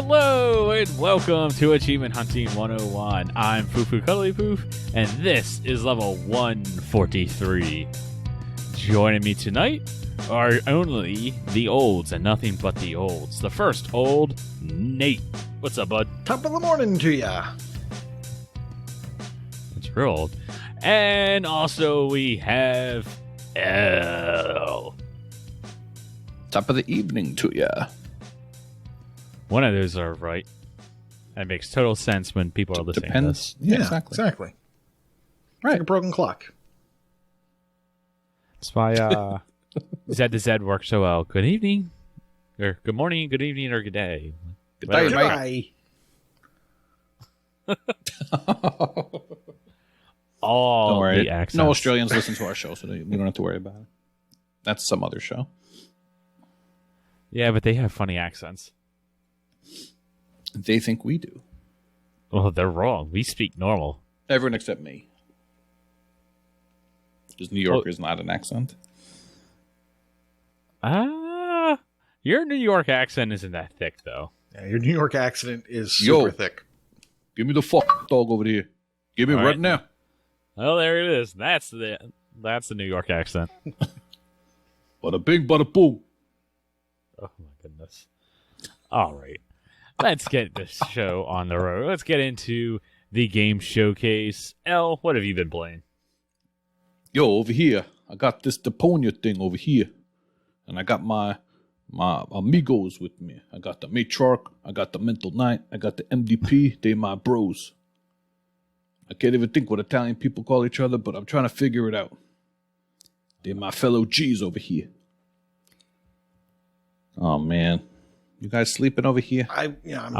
Hello and welcome to Achievement Hunting 101. I'm FuFuCuddilyPoof and this is level 143. Joining me tonight are only the olds and nothing but the olds. The first old, Nate. What's up, bud? Top of the morning to ya. It's real old. And also we have L. Top of the evening to ya. One of those are right. That makes total sense when people are listening to this. Yeah, exactly. Right. Like a broken clock. That's why Z to Z works so well. Good evening, or good morning, good evening, or good day. Good day, mate. All Don't worry. the accents. No Australians listen to our show, so we don't have to worry about it. That's some other show. Yeah, but they have funny accents. They think we do. Well, they're wrong. We speak normal. Everyone except me. Because New Yorker is not an accent. Your New York accent isn't that thick, though. Yeah, your New York accent is super thick. Give me the fuck dog over here. Give me right now. Oh, there it is. That's the New York accent. Bada bing, bada boom. Oh my goodness. All right. Let's get this show on the road. Let's get into the game showcase. L, what have you been playing? Yo, over here, I got this Deponia thing over here. And I got my amigos with me. I got the Matriarch, I got the Mental Knight, I got the MDP. They my bros. I can't even think what Italian people call each other, but I'm trying to figure it out. They're my fellow G's over here. Oh, man. You guys sleeping over here? I'm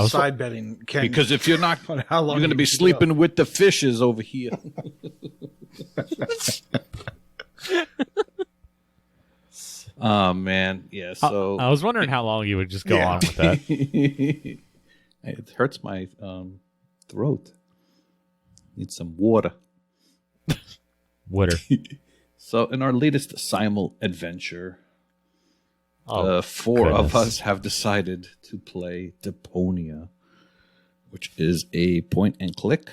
side betting. Ken, because if you're not, how long you're going to be sleeping with the fishes over here. Oh, man. Yeah, so... I was wondering how long you would just go on with that. It hurts my throat. Need some water. Water. So, in our latest Simul adventure... four goodness. of us have decided to play Deponia, which is a point and click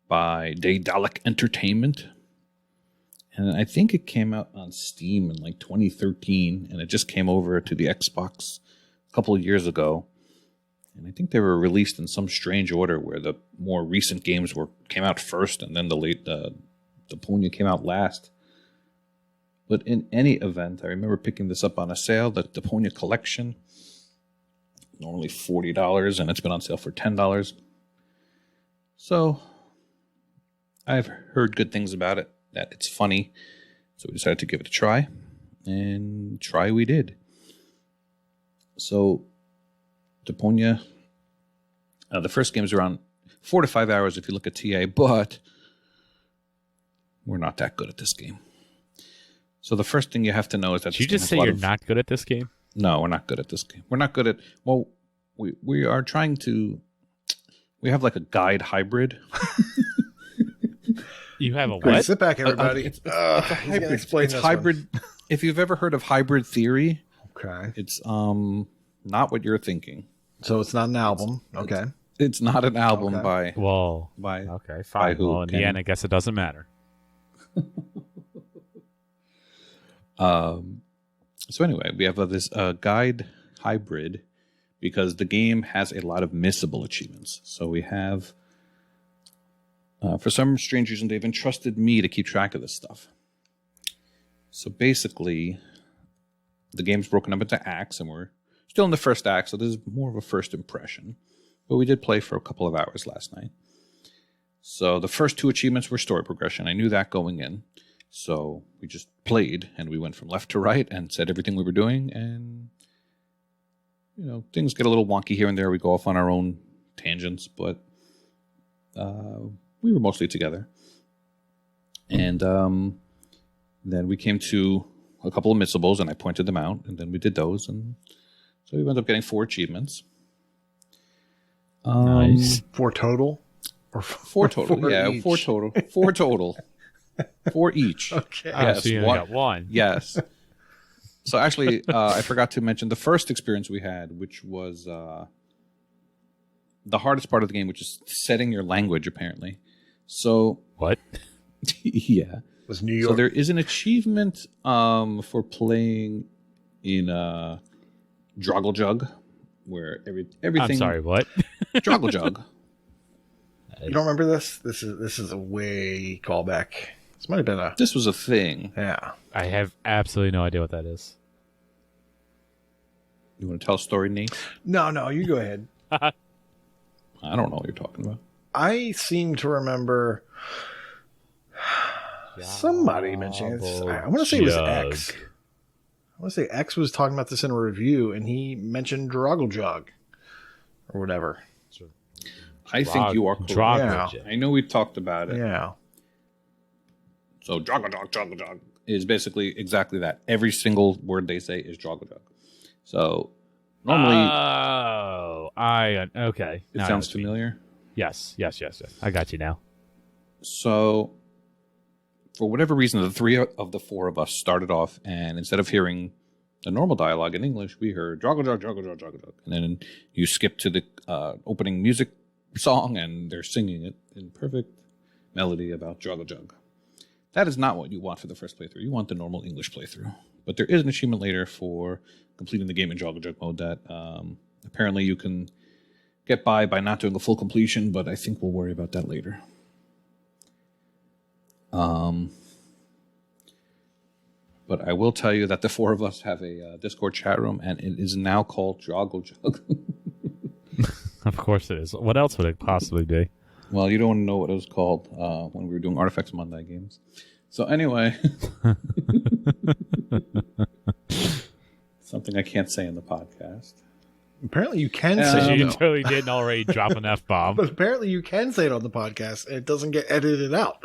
by Daedalic Entertainment. And I think it came out on Steam in like 2013, and it just came over to the Xbox a couple of years ago. And I think they were released in some strange order where the more recent games came out first, and then the Deponia came out last. But in any event, I remember picking this up on a sale, the Deponia Collection. Normally $40, and it's been on sale for $10. So, I've heard good things about it, that it's funny. So we decided to give it a try, and try we did. So, Deponia, the first game is around 4 to 5 hours if you look at TA, but we're not that good at this game. So the first thing you have to know is that... Did you just say you're not good at this game? No, we're not good at this game. We're not good at... Well, we are trying to... We have like a guide hybrid. You have a Great. what? Sit back, everybody. It's a hybrid. It's hybrid. If you've ever heard of hybrid theory, okay, it's not what you're thinking. So it's not an album. Okay. It's not an album by... Well, by okay, fine. by who? Well, in the end, I guess it doesn't matter. So anyway, we have this guide hybrid because the game has a lot of missable achievements. So we have, for some strange reason, they've entrusted me to keep track of this stuff. So basically, the game's broken up into acts, and we're still in the first act, so this is more of a first impression. But we did play for a couple of hours last night. So the first 2 achievements were story progression. I knew that going in. So we just played, and we went from left to right and said everything we were doing, and, you know, things get a little wonky here and there. We go off on our own tangents, but we were mostly together. And then we came to a couple of missables, and I pointed them out, and then we did those, and so we ended up getting 4 achievements. Nice. 4 total? Or 4 total, yeah, each. 4 total. 4 total. 4 each. Okay. Yes, so you only got 1. Yes. So actually, I forgot to mention the first experience we had, which was the hardest part of the game, which is setting your language, apparently. So What? yeah, Was New York? so there is an achievement for playing in Droggle Jug, where everything. I'm sorry, what? Droggle Jug. You don't remember this? This is a way callback. This might have been a This was a thing. yeah. I have absolutely no idea what that is. You want to tell a story, Nate? No, you go ahead. I don't know what you're talking about. I seem to remember somebody mentioning this. I want to say it was X. I want to say X was talking about this in a review, and he mentioned Droggle Jug or whatever. I think you are correct. Yeah. I know we talked about it. Yeah. So Droggle Jug is basically exactly that. Every single word they say is Droggle Jug. So normally, okay. it Now I sounds know what you mean. familiar. Yes. I got you now. So for whatever reason, the three of the four of us started off, and instead of hearing the normal dialogue in English, we heard Droggle Jug, Droggle Jug, Droggle Jug. And then you skip to the opening music song, and they're singing it in perfect melody about Droggle Jug. That is not what you want for the first playthrough. You want the normal English playthrough. But there is an achievement later for completing the game in Droggle Jug mode that apparently you can get by not doing a full completion, but I think we'll worry about that later. But I will tell you that the four of us have a Discord chat room, and it is now called Droggle Jug. Of course it is. What else would it possibly be? Well, you don't know what it was called when we were doing Artifacts Monday games. So anyway, something I can't say in the podcast. Apparently you can say it. You though. totally didn't already drop an F-bomb. But apparently you can say it on the podcast, and it doesn't get edited out.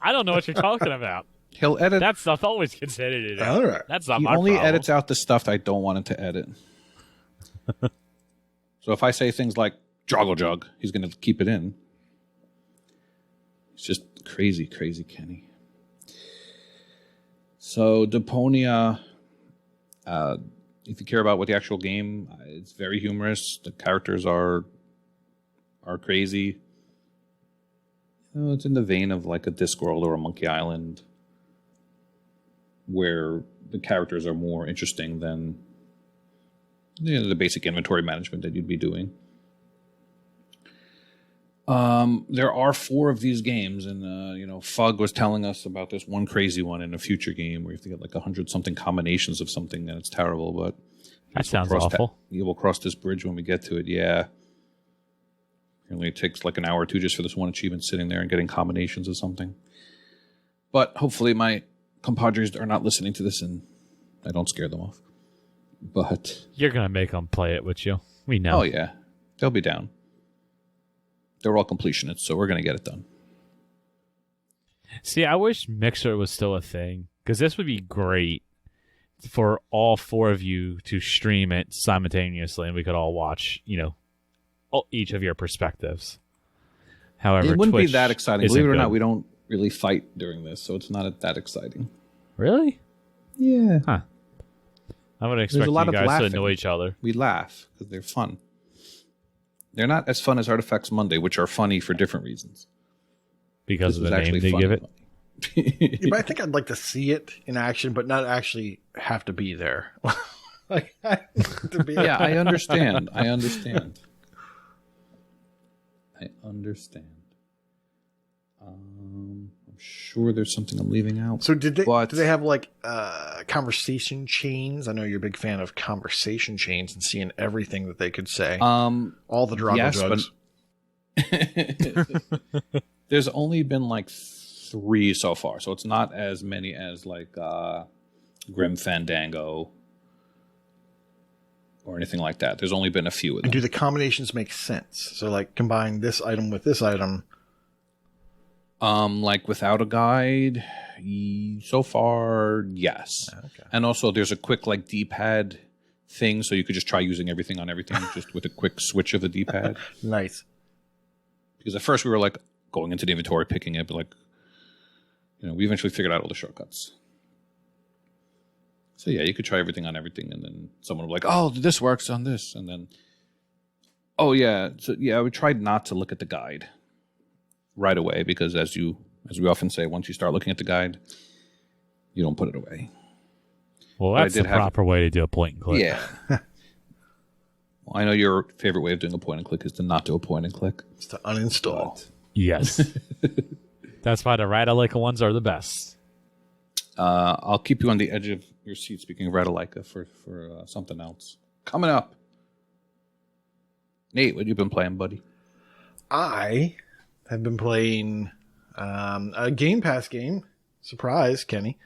I don't know what you're talking about. He'll edit. That stuff always gets edited out. All right. That's not He my only problem. edits out the stuff I don't want him to edit. So if I say things like Droggle Jug, he's going to keep it in. It's just crazy, crazy Kenny. So Deponia, if you care about what the actual game, it's very humorous. The characters are crazy. You know, it's in the vein of like a Discworld or a Monkey Island, where the characters are more interesting than the basic inventory management that you'd be doing. There are 4 of these games, and Fug was telling us about this one crazy one in a future game where you have to get like 100-something combinations of something, and it's terrible. But That sounds awful. We'll cross this bridge when we get to it. Yeah. Apparently it takes like an hour or two just for this one achievement sitting there and getting combinations of something. But hopefully my compadres are not listening to this and I don't scare them off. But You're going to make them play it with you. We know. oh yeah, they'll be down. They're all completionists, so we're going to get it done. See, I wish Mixer was still a thing, because this would be great for all 4 of you to stream it simultaneously, and we could all watch, each of your perspectives. However, It wouldn't Twitch be that exciting. isn't Believe it or good. not, we don't really fight during this, so it's not that exciting. Really? Yeah. Huh. I would expect a lot you of guys to laughing. annoy each other. We laugh because they're fun. They're not as fun as Artifacts Monday, which are funny for different reasons. Because This of was the name actually they fun give and it. funny. Yeah, but I think I'd like to see it in action, but not actually have to be there. Like, I need to be Yeah, I understand. I understand. I'm sure there's something I'm leaving out. So did they? But- Do they have like conversation chains? I know you're a big fan of conversation chains and seeing everything that they could say. All the Drago yes, drugs. but there's only been like 3 so far, so it's not as many as like Grim Fandango or anything like that. There's only been a few of them. And do the combinations make sense? So like combine this item with this item. Like without a guide, so far, yes. Okay. And also there's a quick like D-pad thing, so you could just try using everything on everything just with a quick switch of the D-pad. Nice. Because at first we were like going into the inventory, picking it, but like, we eventually figured out all the shortcuts. So yeah, you could try everything on everything, and then someone would be like, oh, this works on this. And then Oh yeah, so yeah, I would try not to look at the guide right away because as we often say, once you start looking at the guide, you don't put it away. Well, that's the proper way to do a point and click. Yeah. Well, I know your favorite way of doing a point and click is to not do a point and click. It's to uninstall it. Yes. That's why the Ratalaika ones are the best. I'll keep you on the edge of your seat, speaking of Ratalaika, for something else. Coming up. Nate, what have you been playing, buddy? I have been playing a Game Pass game. Surprise, Kenny.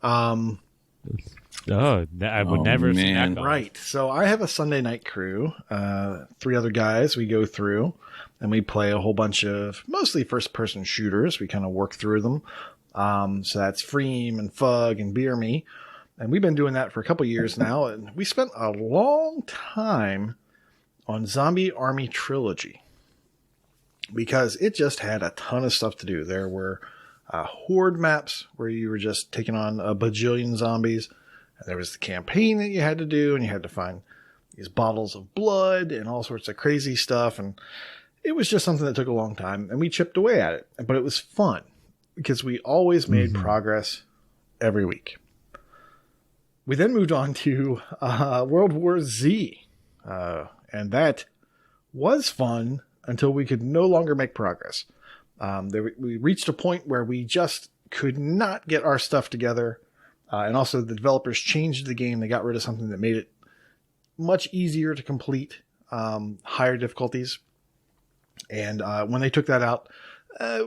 I would never have seen that going. Right. So I have a Sunday night crew, 3 other guys we go through, and we play a whole bunch of mostly first-person shooters. We kind of work through them. So that's Freem and Fug and Beer Me. And we've been doing that for a couple years now. And we spent a long time on Zombie Army Trilogy because it just had a ton of stuff to do. There were horde maps where you were just taking on a bajillion zombies. And there was the campaign that you had to do, and you had to find these bottles of blood and all sorts of crazy stuff. And it was just something that took a long time, and we chipped away at it. But it was fun because we always made progress every week. We then moved on to World War Z, and that was fun until we could no longer make progress. We reached a point where we just could not get our stuff together. And also the developers changed the game. They got rid of something that made it much easier to complete higher difficulties. And when they took that out,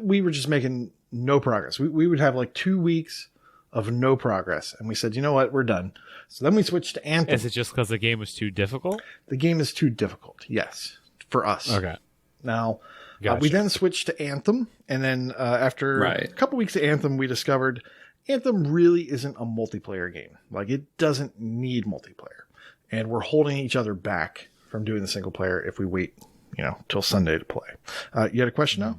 we were just making no progress. We would have like 2 weeks of no progress. And we said, you know what? We're done. So then we switched to Anthem. Is it just because the game was too difficult? The game is too difficult. Yes. For us. Okay. Now, Gotcha. We then switched to Anthem. And then after a couple weeks of Anthem, we discovered Anthem really isn't a multiplayer game. Like, it doesn't need multiplayer. And we're holding each other back from doing the single player if we wait, till Sunday to play. You had a question now?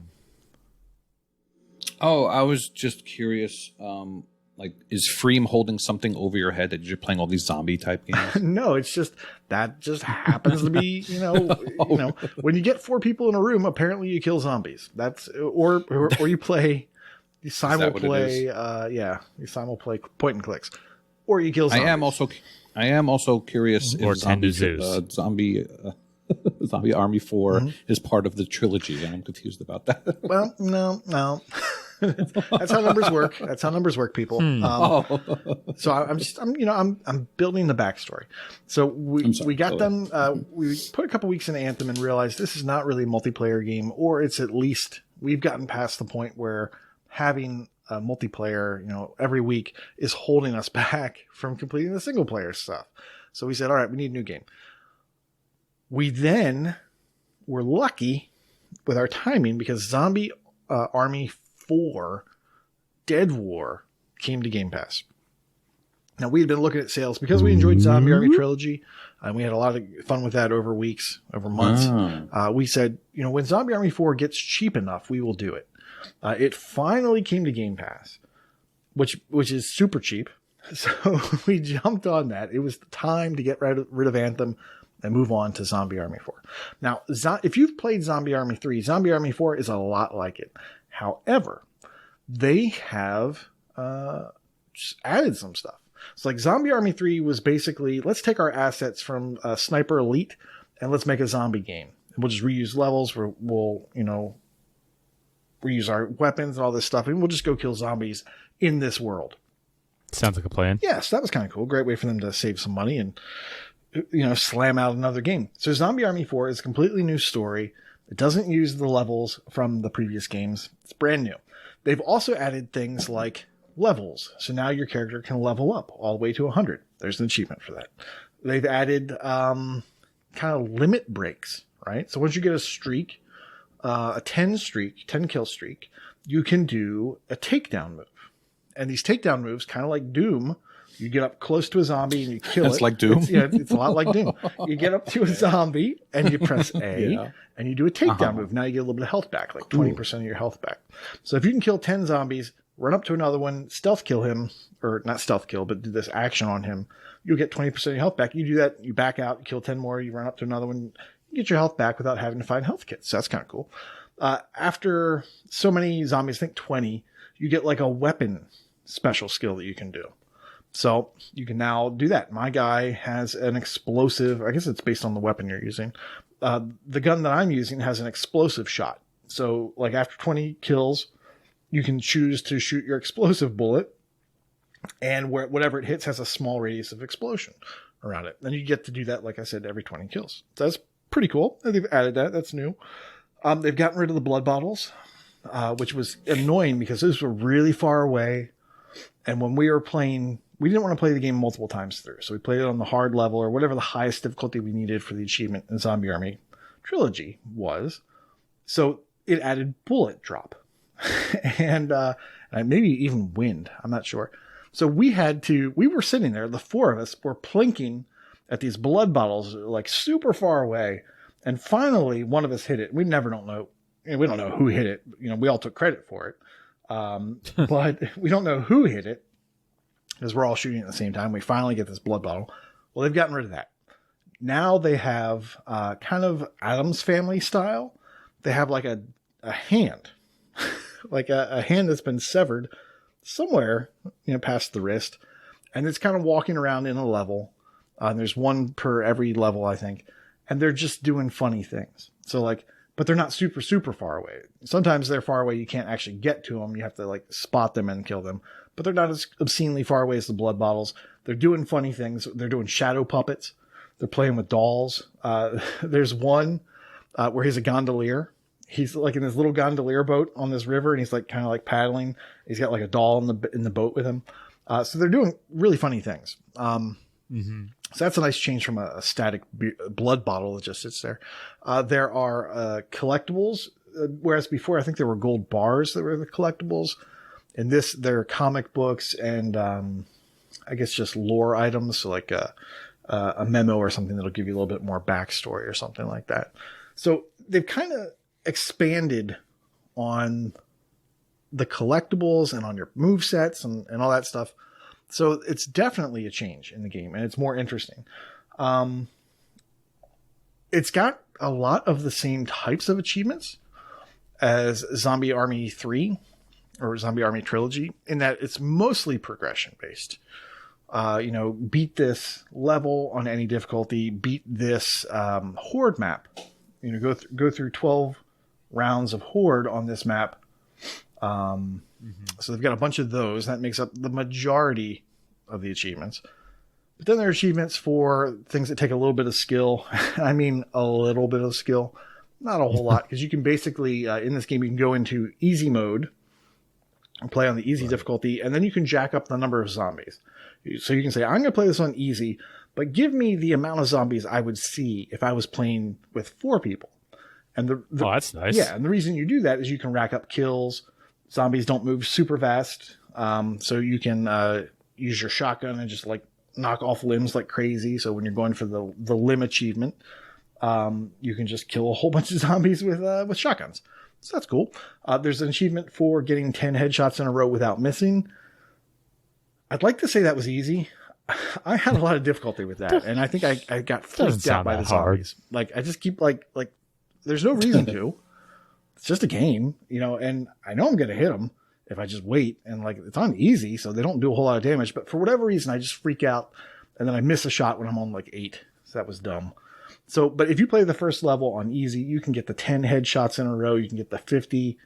Oh, I was just curious. Is Freem holding something over your head that you're playing all these zombie type games? No, it's just that just happens to be, when you get 4 people in a room, apparently you kill zombies. That's or you play. You simulplay, you simulplay point and clicks, or you kill zombies. I am also curious or if Zombie Army 4 is part of the trilogy, and I'm confused about that. Well, no. That's how numbers work. That's how numbers work, people. So I'm building the backstory. So we got them. We put a couple weeks into Anthem and realized this is not really a multiplayer game, or it's at least we've gotten past the point where having a multiplayer, every week is holding us back from completing the single player stuff. So we said, all right, we need a new game. We then were lucky with our timing because Zombie Army 4 Dead War came to Game Pass. Now, we had been looking at sales because we enjoyed Zombie Army Trilogy, and we had a lot of fun with that over weeks, over months. We said, when Zombie Army 4 gets cheap enough, we will do it. It finally came to Game Pass, which is super cheap. So we jumped on that. It was the time to get rid of Anthem and move on to Zombie Army 4. Now, if you've played Zombie Army 3, Zombie Army 4 is a lot like it. However, they have just added some stuff. So like Zombie Army 3 was basically, let's take our assets from Sniper Elite and let's make a zombie game. We'll just reuse levels. We'll reuse our weapons and all this stuff, and we'll just go kill zombies in this world. Sounds like a plan. Yes, that was kind of cool. Great way for them to save some money and, slam out another game. So Zombie Army 4 is a completely new story. It doesn't use the levels from the previous games. It's brand new. They've also added things like levels. So now your character can level up all the way to 100. There's an achievement for that. They've added kind of limit breaks, right? So once you get a streak, a 10 kill streak, you can do a takedown move. And these takedown moves, kind of like Doom, you get up close to a zombie and you kill it. It's like Doom? It's a lot like Doom. You get up to a zombie and you press A and you do a takedown move. Now you get a little bit of health back, like 20% of your health back. So if you can kill 10 zombies run up to another one, stealth kill him, or not stealth kill, but do this action on him. You'll get 20% of your health back. You do that, you back out, you kill 10 more, you run up to another one, you get your health back without having to find health kits. So that's kind of cool. After so many zombies, I think 20, you get like a weapon special skill that you can do. So you can now do that. My guy has an explosive, I guess it's based on the weapon you're using. The gun that I'm using has an explosive shot. So like after 20 kills, you can choose to shoot your explosive bullet, and whatever it hits has a small radius of explosion around it. And you get to do that, like I said, every 20 kills. So that's pretty cool. They've added that. That's new. They've gotten rid of the blood bottles, which was annoying because those were really far away. And when we were playing, we didn't want to play the game multiple times through. So we played it on the hard level or whatever the highest difficulty we needed for the achievement in Zombie Army Trilogy was. So it added bullet drop and maybe even wind. I'm not sure. So we were sitting there, the four of us were plinking at these blood bottles like super far away. And finally one of us hit it. We don't know who hit it. We all took credit for it. But we don't know who hit it because we're all shooting at the same time. We finally get this blood bottle. Well, they've gotten rid of that. Now they have kind of Addams Family style. They have like a hand, like a hand that's been severed somewhere, past the wrist. And it's kind of walking around in a level. There's one per every level, I think. And they're just doing funny things. So but they're not super, super far away. Sometimes they're far away. You can't actually get to them. You have to spot them and kill them, but they're not as obscenely far away as the blood bottles. They're doing funny things. They're doing shadow puppets. They're playing with dolls. There's one, where he's a gondolier. He's like in this little gondolier boat on this river and he's kind of paddling. He's got a doll in the boat with him. So they're doing really funny things. So that's a nice change from a static blood bottle that just sits there. There are collectibles, whereas before I think there were gold bars that were the collectibles. In this, there are comic books and I guess just lore items, so like a memo or something that'll give you a little bit more backstory or something like that. So they've kind of expanded on the collectibles and on your move sets and all that stuff. So it's definitely a change in the game, and it's more interesting. It's got a lot of the same types of achievements as Zombie Army 3 or Zombie Army Trilogy, in that it's mostly progression based. Beat this level on any difficulty, beat this horde map. Go through 12 rounds of horde on this map. So they've got a bunch of those. That makes up the majority of the achievements. But then there are achievements for things that take a little bit of skill. I mean, a little bit of skill. Not a whole lot, because you can basically, in this game, you can go into easy mode and play on the easy difficulty, and then you can jack up the number of zombies. So you can say, I'm going to play this on easy, but give me the amount of zombies I would see if I was playing with 4 people. And oh, that's nice. Yeah, and the reason you do that is you can rack up kills. Zombies don't move super fast, so you can use your shotgun and just knock off limbs like crazy. So when you're going for the limb achievement, you can just kill a whole bunch of zombies with shotguns. So that's cool. There's an achievement for getting 10 headshots in a row without missing. I'd like to say that was easy. I had a lot of difficulty with that, and I think I got freaked out by the zombies. I just keep there's no reason to. It's just a game, and I know I'm going to hit them if I just wait, and it's on easy, so they don't do a whole lot of damage. But for whatever reason, I just freak out, and then I miss a shot when I'm on 8. So that was dumb. So, but if you play the first level on easy, you can get the 10 headshots in a row. You can get the 50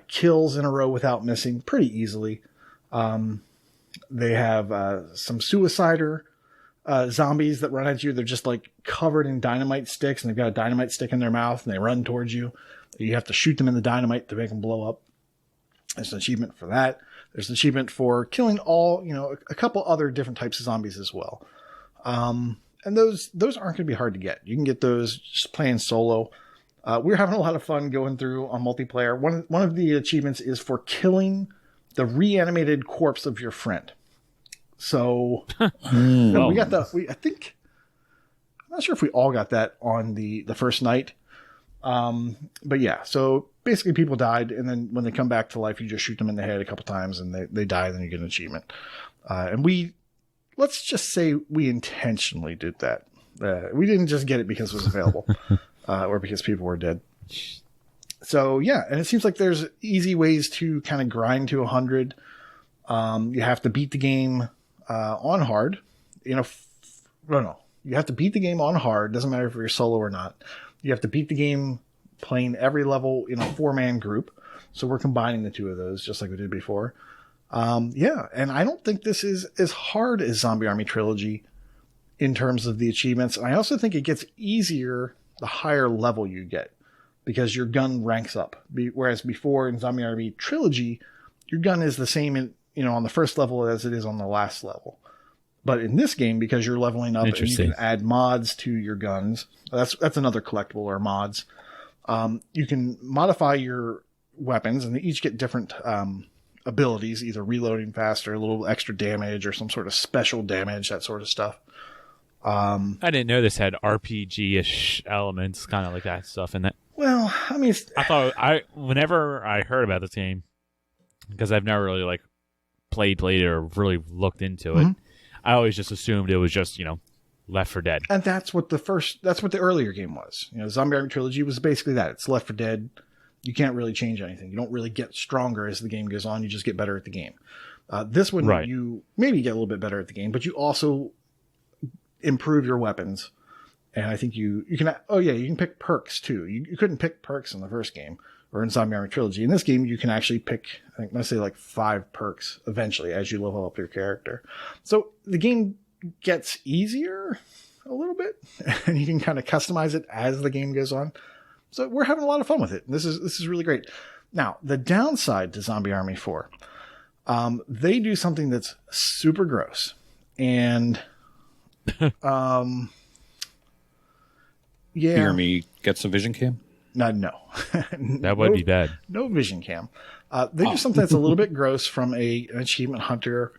kills in a row without missing pretty easily. They have some suicider zombies that run at you. They're just covered in dynamite sticks, and they've got a dynamite stick in their mouth, and they run towards you. You have to shoot them in the dynamite to make them blow up. There's an achievement for that. There's an achievement for killing a couple other different types of zombies as well. And those aren't going to be hard to get. You can get those just playing solo. We're having a lot of fun going through on multiplayer. One of the achievements is for killing the reanimated corpse of your friend. So we got I think, I'm not sure if we all got that on the first night. But yeah, so basically people died, and then when they come back to life, you just shoot them in the head a couple times, and they die, and then you get an achievement. And let's just say we intentionally did that. We didn't just get it because it was available, or because people were dead. So yeah, and it seems like there's easy ways to kind of grind to 100. You have to beat the game on hard. No, you have to beat the game on hard. Doesn't matter if you're solo or not. You have to beat the game playing every level in a 4-man group. So we're combining the two of those, just like we did before. Yeah, and I don't think this is as hard as Zombie Army Trilogy in terms of the achievements. And I also think it gets easier the higher level you get, because your gun ranks up. Whereas before in Zombie Army Trilogy, your gun is the same on the first level as it is on the last level. But in this game, because you're leveling up and you can add mods to your guns, that's another collectible, or mods. You can modify your weapons, and they each get different abilities, either reloading faster, a little extra damage, or some sort of special damage, that sort of stuff. I didn't know this had RPG-ish elements, kind of like that stuff in it. Well, I mean, whenever I heard about this game, because I've never really played it or really looked into it, I always just assumed it was just Left 4 Dead. And that's what the earlier game was. Zombie Army Trilogy was basically that. It's Left 4 Dead. You can't really change anything. You don't really get stronger as the game goes on. You just get better at the game. This one, you maybe get a little bit better at the game, but you also improve your weapons. And I think you can pick perks too. You couldn't pick perks in the first game or in Zombie Army Trilogy. In this game, you can actually pick, I think I'm going to say 5 perks eventually as you level up your character. So the game gets easier a little bit, and you can kind of customize it as the game goes on. So we're having a lot of fun with it. This is really great. Now, the downside to Zombie Army 4, they do something that's super gross. And yeah. Hear me get some vision cam? No. That would be bad. No vision cam. They do something that's a little bit gross from an achievement hunter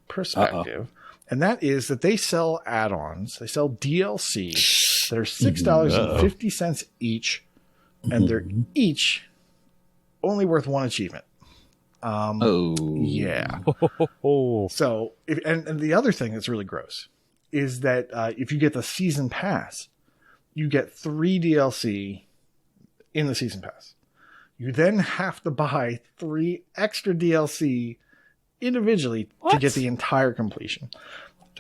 perspective. And that is that they sell add-ons. They sell DLC that are $6.50 each. And they're each only worth 1 achievement. Yeah. So, and the other thing that's really gross is that if you get the season pass, you get 3 DLC in the season pass. You then have to buy 3 extra DLC individually to get the entire completion.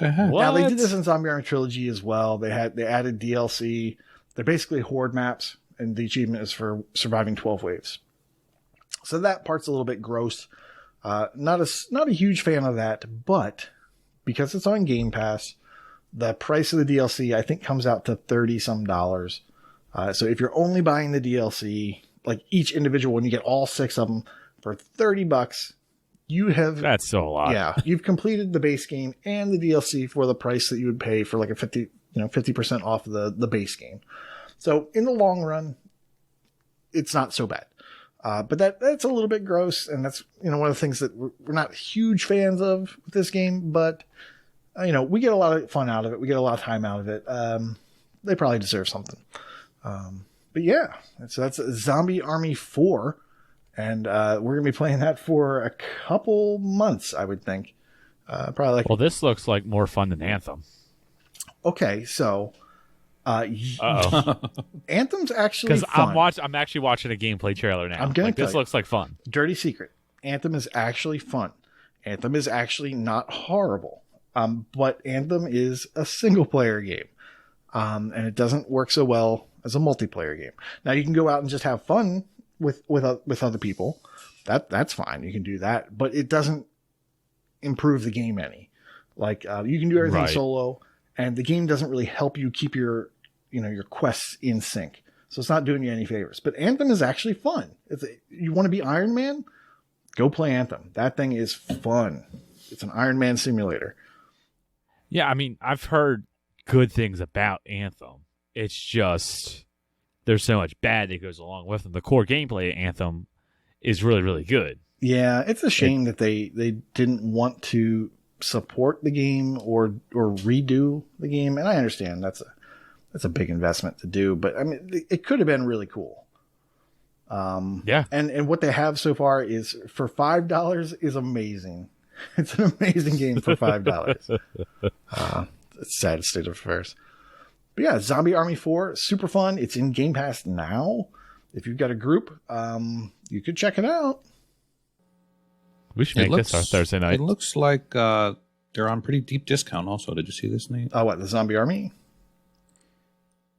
Now they did this in Zombie Army Trilogy as well. They added DLC. They're basically horde maps, and the achievement is for surviving 12 waves. So that part's a little bit gross. Not a huge fan of that, but because it's on Game Pass, the price of the DLC I think comes out to $30-some. So if you're only buying the DLC, each individual, when you get all 6 of them for $30, that's so a lot. Yeah, you've completed the base game and the DLC for the price that you would pay for a 50% off the base game. So in the long run, it's not so bad. But that's a little bit gross, and that's one of the things that we're not huge fans of with this game. But we get a lot of fun out of it. We get a lot of time out of it. They probably deserve something. But yeah, so that's Zombie Army 4. And we're going to be playing that for a couple months, I would think. Probably Well, this looks like more fun than Anthem. Okay, so Anthem's actually fun. I'm actually watching a gameplay trailer now. This looks like fun. Dirty secret. Anthem is actually fun. Anthem is actually not horrible. But Anthem is a single-player game. And it doesn't work so well as a multiplayer game. Now, you can go out and just have fun with other people. That's fine. You can do that, but it doesn't improve the game any. You can do everything solo, and the game doesn't really help you keep your quests in sync. So it's not doing you any favors. But Anthem is actually fun. If you want to be Iron Man, go play Anthem. That thing is fun. It's an Iron Man simulator. Yeah, I mean, I've heard good things about Anthem. It's just there's so much bad that goes along with them. The core gameplay of Anthem is really, really good. Yeah, it's a shame that they didn't want to support the game or redo the game. And I understand that's a big investment to do. But I mean, it could have been really cool. Yeah. And what they have so far is for $5 is amazing. It's an amazing game for $5. It's sad state of affairs. But yeah, Zombie Army 4, super fun. It's in Game Pass now. If you've got a group, you could check it out. We should make this our Thursday night. It looks like they're on pretty deep discount also. Did you see this, Nate? Oh, what, the Zombie Army?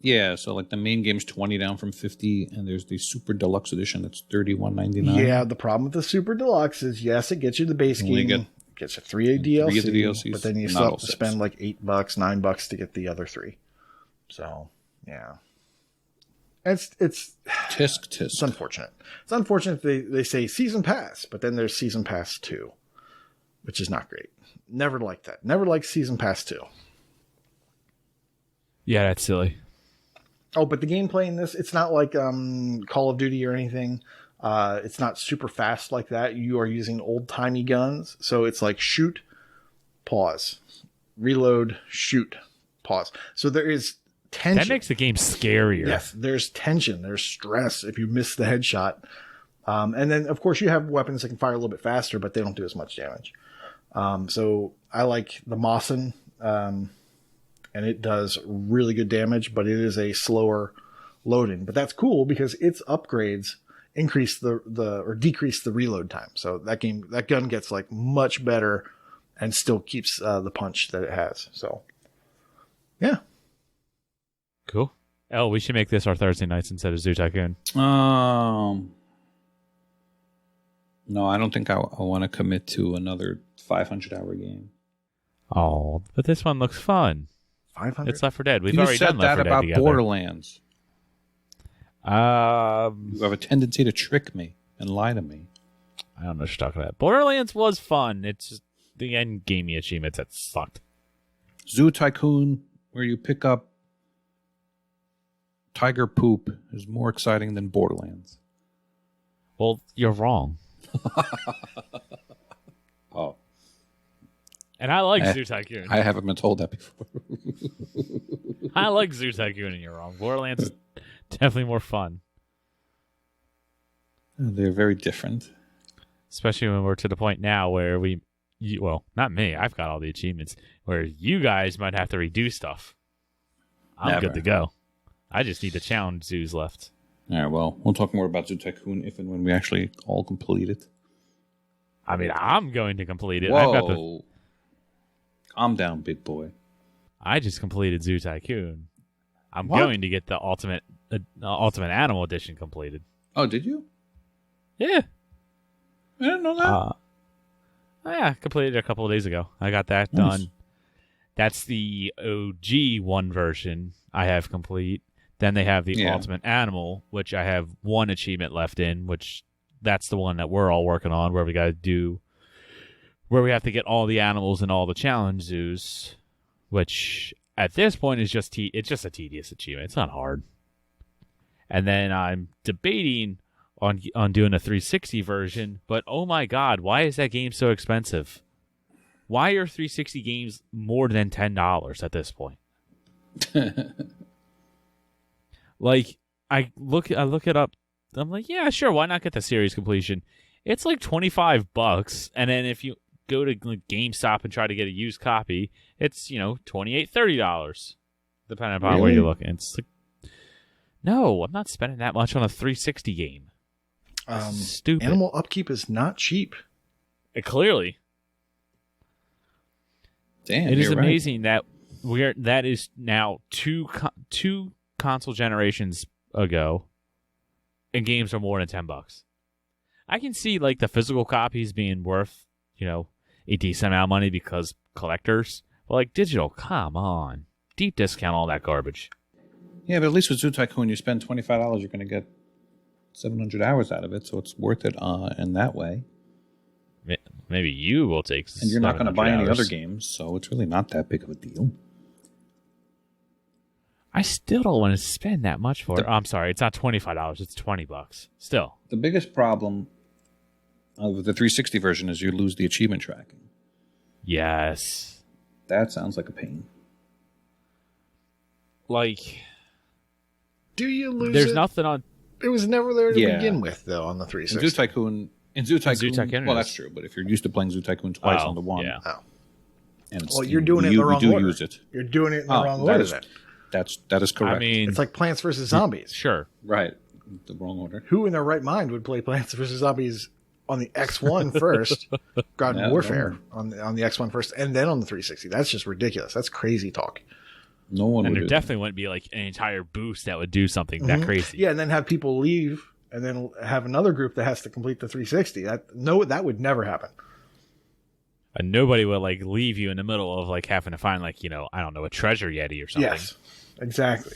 Yeah, so like the main game's 20 down from 50, and there's the Super Deluxe Edition that's $31.99. Yeah, the problem with the Super Deluxe is, yes, it gets you the base game. It gets you 3 DLC, 3 of the DLCs, but then you still have to spend like $8, $9 to get the other 3. So, yeah. It's tisk. It's unfortunate. It's unfortunate they say Season Pass, but then there's Season Pass 2, which is not great. Never liked that. Never liked Season Pass 2. Yeah, that's silly. Oh, but the gameplay in this, it's not like Call of Duty or anything. It's not super fast like that. You are using old-timey guns. So it's like shoot, pause, reload, shoot, pause. So there is tension. That makes the game scarier. Yes, there's tension. There's stress if you miss the headshot. And then, of course, you have weapons that can fire a little bit faster, but they don't do as much damage. So I like the Mawson. And it does really good damage, but it is a slower loading. But that's cool because its upgrades increase or decrease the reload time. So that gun gets like much better and still keeps the punch that it has. So yeah. Cool. We should make this our Thursday nights instead of Zoo Tycoon. No, I don't think I want to commit to another 500-hour game. Oh, but this one looks fun. 500? It's Left 4 Dead. We've you already said done Left 4 that Dead about together. Borderlands. You have a tendency to trick me and lie to me. I don't know what you're talking about. Borderlands was fun. It's just the end gamey achievements that sucked. Zoo Tycoon, where you pick up tiger poop, is more exciting than Borderlands. Well, you're wrong. Oh. And I like Zoo Tycoon. I haven't been told that before. I like Zoo Tycoon, and you're wrong. Borderlands is definitely more fun. They're very different. Especially when we're to the point now where well, not me. I've got all the achievements. Where you guys might have to redo stuff. I'm Never. good to go. I just need the challenge zoos left. All right, well, we'll talk more about Zoo Tycoon if and when we actually all complete it. I mean, I'm going to complete it. Whoa. Calm down, big boy. I just completed Zoo Tycoon. I'm What? going to get the Ultimate Animal Edition completed. Oh, did you? Yeah. I didn't know that. Yeah, completed it a couple of days ago. I got that Nice. done. That's the OG one version I have complete. Then they have the Ultimate Animal, which I have one achievement left in, which that's the one that we're all working on, where we got to do, where we have to get all the animals in all the challenge zoos, which at this point is just it's just a tedious achievement. It's not hard. And then I'm debating on doing a 360 version, but oh my god, why is that game so expensive? Why are 360 games more than $10 at this point? Like, I look it up. I'm like, yeah, sure, why not get the series completion? It's like $25, and then if you go to GameStop and try to get a used copy, it's $28, $30, depending upon where you're looking. It's like, no, I'm not spending that much on a 360 game. Stupid. Animal upkeep is not cheap. Clearly. Damn, It is you're amazing that that is now two console generations ago, and games are more than $10. I can see like the physical copies being worth, a decent amount of money because collectors, but like digital, come on, deep discount all that garbage. Yeah, but at least with Zoo Tycoon, you spend $25, you're going to get 700 hours out of it, so it's worth it in that way. Maybe you will take. And you're not going to buy any 700 other hours. games, so it's really not that big of a deal. I still don't want to spend that much for it. I'm sorry, it's not $25. It's $20. Still, The biggest problem of the 360 version is you lose the achievement tracking. yes. That sounds like a pain. like, do you lose there's it? nothing on. It was never there to begin with, though, on the 360. In Zoo Tycoon, well, is. that's true. But if you're used to playing Zoo Tycoon twice on the one, and well, you're doing it in the wrong order. Use it. You're doing it in the wrong order. That is correct. I mean, it's like Plants vs. Zombies. Sure. Right. The wrong order. Who in their right mind would play Plants vs. Zombies on the X1 first, Garden Warfare on the X1 first, and then on the 360? That's just ridiculous. That's crazy talk. No one and would. There definitely wouldn't be like an entire boost that would do something that crazy. Yeah, and then have people leave, and then have another group that has to complete the 360. That would never happen. And nobody would like leave you in the middle of like having to find like, I don't know, a treasure yeti or something. Yes, exactly.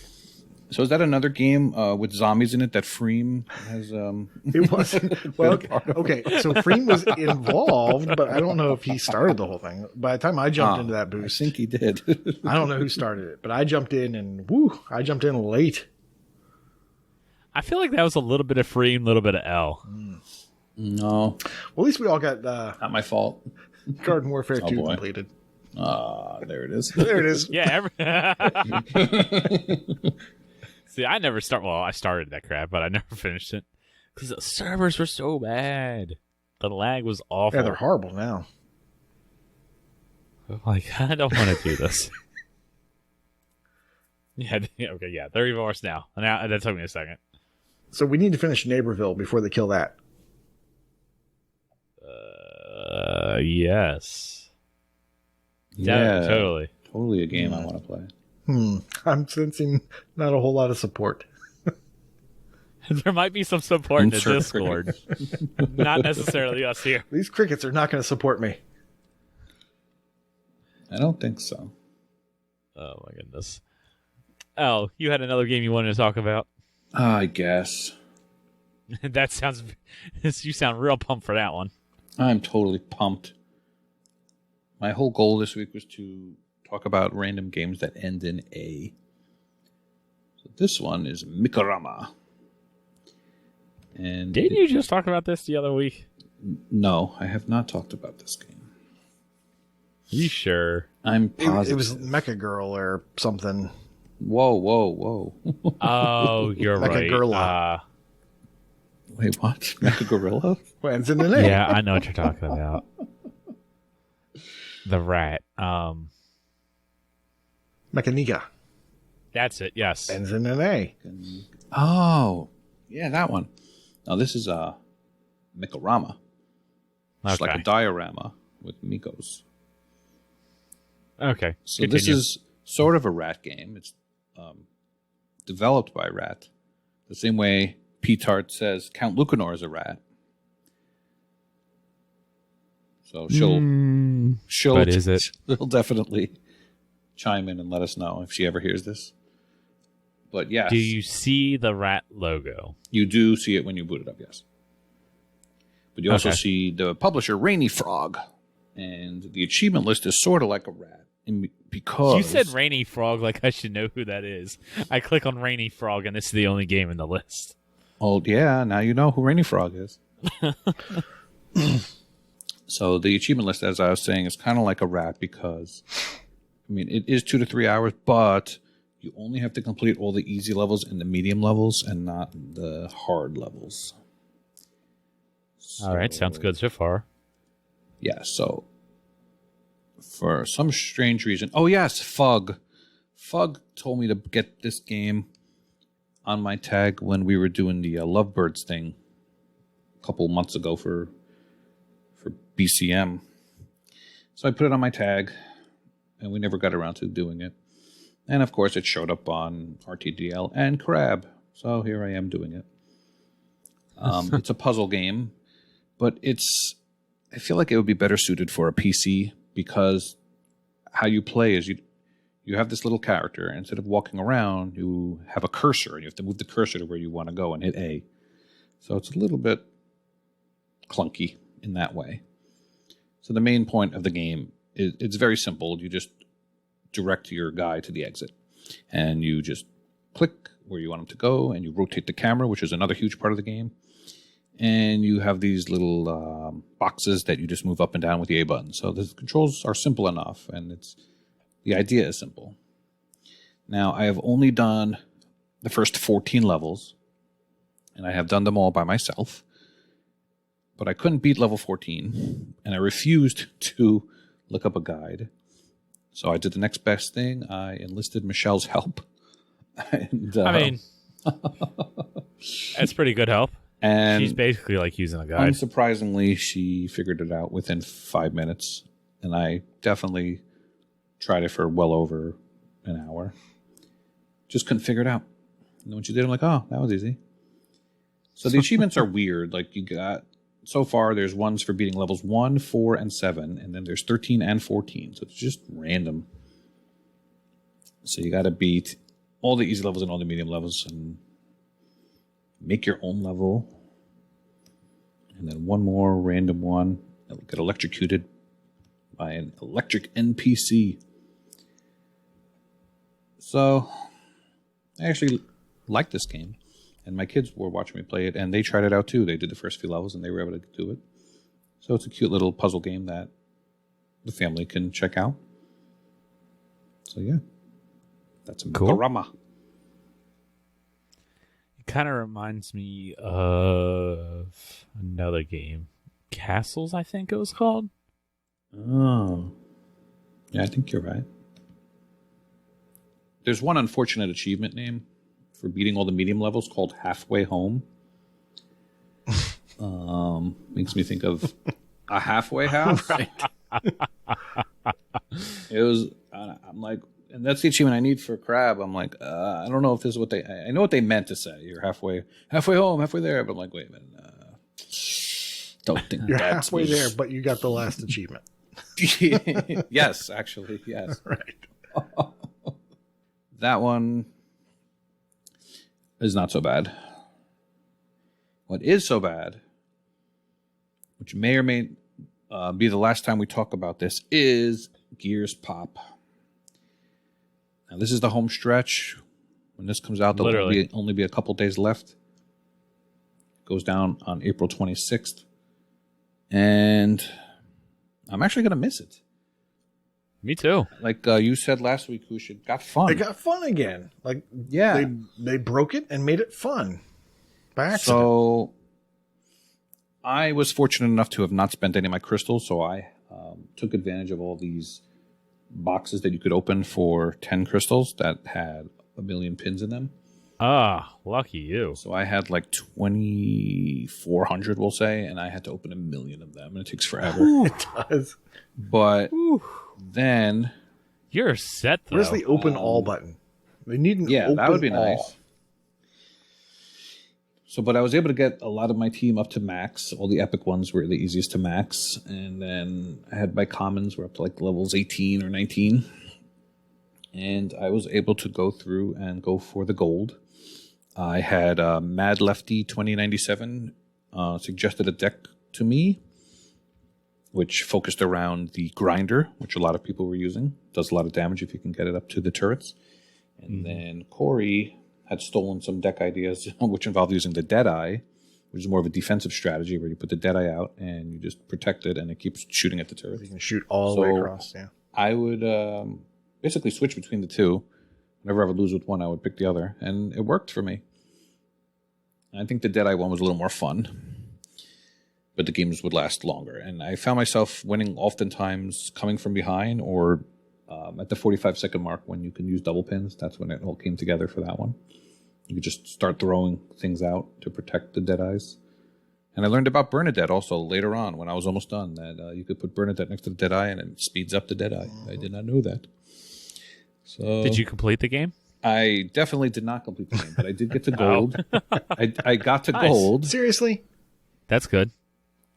So is that another game with zombies in it that Freem has? It was. Well, okay. So Freem was involved, but I don't know if he started the whole thing. By the time I jumped into that boost, I think he did. I don't know who started it, but I jumped in and I jumped in late. I feel like that was a little bit of Freem, a little bit of L. No. Well, at least we all got not my fault. Garden Warfare 2 completed. There it is. There it is. Yeah. See, I never start. Well, I started that crap, but I never finished it because the servers were so bad. The lag was awful. Yeah, they're horrible now. Like, I don't want to do this. Okay, they're even worse now. Now that took me a second. So we need to finish Neighborville before they kill that. Yes. Yeah, totally. Totally a game I want to play. I'm sensing not a whole lot of support. There might be some support in the Discord. Not necessarily us here. These crickets are not going to support me. I don't think so. Oh, my goodness. Oh, you had another game you wanted to talk about? I guess. That sounds... You sound real pumped for that one. I'm totally pumped. My whole goal this week was to talk about random games that end in A. So this one is Mekorama. And didn't you just talk about this the other week? No, I have not talked about this game. You sure? I'm positive. It was Mecha Girl or something. Whoa. Oh, you're right. Mecha Wait, what? Mecha Gorilla? Ends in an A. Yeah, I know what you're talking about. The rat. Mechanica. That's it, yes. Ends in an A. Oh, yeah, that one. Now, this is Mekorama. It's like a diorama with Mikos. Okay. So this is sort of a rat game. It's developed by Rat. The same way P-Tart says Count Lucanor is a rat. So she'll but is it? She'll definitely chime in and let us know if she ever hears this. But yes. Do you see the rat logo? You do see it when you boot it up, yes. But you also see the publisher, Rainy Frog. And the achievement list is sort of like a rat. Because you said Rainy Frog like I should know who that is. I click on Rainy Frog and this is the only game in the list. Oh, yeah. Now you know who Rainy Frog is. So the achievement list, as I was saying, is kind of like a rat because, I mean, it is 2 to 3 hours, but you only have to complete all the easy levels and the medium levels and not the hard levels. So, all right. Sounds good so far. Yeah. So for some strange reason, oh, yes, Fug. Fug told me to get this game on my tag when we were doing the Lovebirds thing a couple months ago for BCM. So I put it on my tag, and we never got around to doing it. And, of course, it showed up on RTDL and Crab. So here I am doing it. It's a puzzle game, but I feel like it would be better suited for a PC because how you play is you have this little character. And instead of walking around, you have a cursor, and you have to move the cursor to where you want to go and hit A. So it's a little bit clunky in that way. So the main point of the game is it's very simple. You just direct your guy to the exit. And you just click where you want him to go, and you rotate the camera, which is another huge part of the game. And you have these little boxes that you just move up and down with the A button. So the controls are simple enough, and the idea is simple. Now, I have only done the first 14 levels, and I have done them all by myself. But I couldn't beat level 14, and I refused to look up a guide. So I did the next best thing. I enlisted Michelle's help. And, I mean, that's pretty good help. And she's basically like using a guide. Unsurprisingly, she figured it out within 5 minutes. And I definitely tried it for well over an hour. Just couldn't figure it out. And when she did, I'm like, oh, that was easy. So the achievements are weird. Like you got, so far, there's ones for beating levels 1, 4, and 7. And then there's 13 and 14. So it's just random. So you got to beat all the easy levels and all the medium levels and make your own level. And then one more random one. It'll get electrocuted by an electric NPC. So I actually like this game. And my kids were watching me play it, and they tried it out too. They did the first few levels, and they were able to do it. So it's a cute little puzzle game that the family can check out. So yeah, that's a Mekorama. It kind of reminds me of another game, Castles, I think it was called. Oh, yeah, I think you're right. There's one unfortunate achievement name for beating all the medium levels called Halfway Home. Makes me think of a halfway house. Right. It was, I'm like, and that's the achievement I need for Crab. I'm like, I don't know if this is what I know what they meant to say. You're halfway home, halfway there. But I'm like, wait a minute. Don't think You're that's halfway there, but you got the last achievement. Yes, actually, yes. Right. That one is not so bad. What is so bad, which may or may be the last time we talk about this, is Gears Pop. Now, this is the home stretch. When this comes out, there'll only be a couple days left. It goes down on April 26th. And I'm actually going to miss it. Me too. Like you said last week, Koosh, it got fun. It got fun again. Like, yeah, they broke it and made it fun by accident. So I was fortunate enough to have not spent any of my crystals, so I took advantage of all these boxes that you could open for 10 crystals that had 1 million pins in them. Ah, lucky you. So I had like 2,400, we'll say, and I had to open 1 million of them, and it takes forever. It does. But then... You're set, though. Where's the open all button? They need an open that would be all. nice. So, but I was able to get a lot of my team up to max. All the epic ones were the easiest to max. And then I had my commons were up to like levels 18 or 19. And I was able to go through and go for the gold. I had Mad Lefty 2097 suggested a deck to me, which focused around the grinder, which a lot of people were using. Does a lot of damage if you can get it up to the turrets. And then Corey had stolen some deck ideas, which involved using the Deadeye, which is more of a defensive strategy where you put the Deadeye out and you just protect it and it keeps shooting at the turrets. You can shoot all the way across, yeah. I would basically switch between the two. Whenever I would lose with one, I would pick the other. And it worked for me. I think the Deadeye one was a little more fun, but the games would last longer. And I found myself winning oftentimes coming from behind or at the 45-second mark when you can use double pins. That's when it all came together for that one. You could just start throwing things out to protect the Deadeyes. And I learned about Bernadette also later on when I was almost done, that you could put Bernadette next to the Deadeye and it speeds up the Deadeye. I did not know that. So did you complete the game? I definitely did not complete the game, but I did get to gold. I got to gold. Seriously? That's good.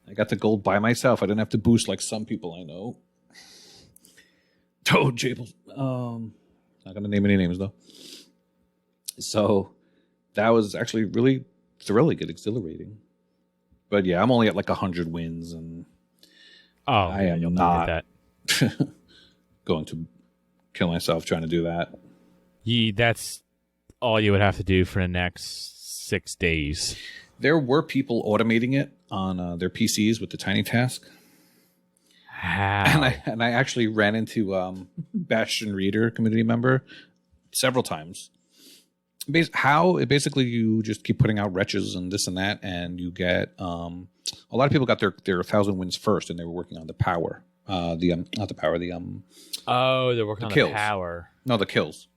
I got to gold by myself. I didn't have to boost like some people I know. Oh, Jables. Not going to name any names, though. So that was actually really thrilling and exhilarating. But yeah, I'm only at like 100 wins, and I am not that. Going to kill myself trying to do that. That's all you would have to do for the next 6 days. There were people automating it on their PCs with the Tiny Task. How? And I actually ran into Bastion Reader, community member, several times. Basically you just keep putting out wretches and this and that, and you get a lot of people got their 1,000 wins first, and they were working on the power. Not the power. Oh, they're working on kills. the power. No, the kills.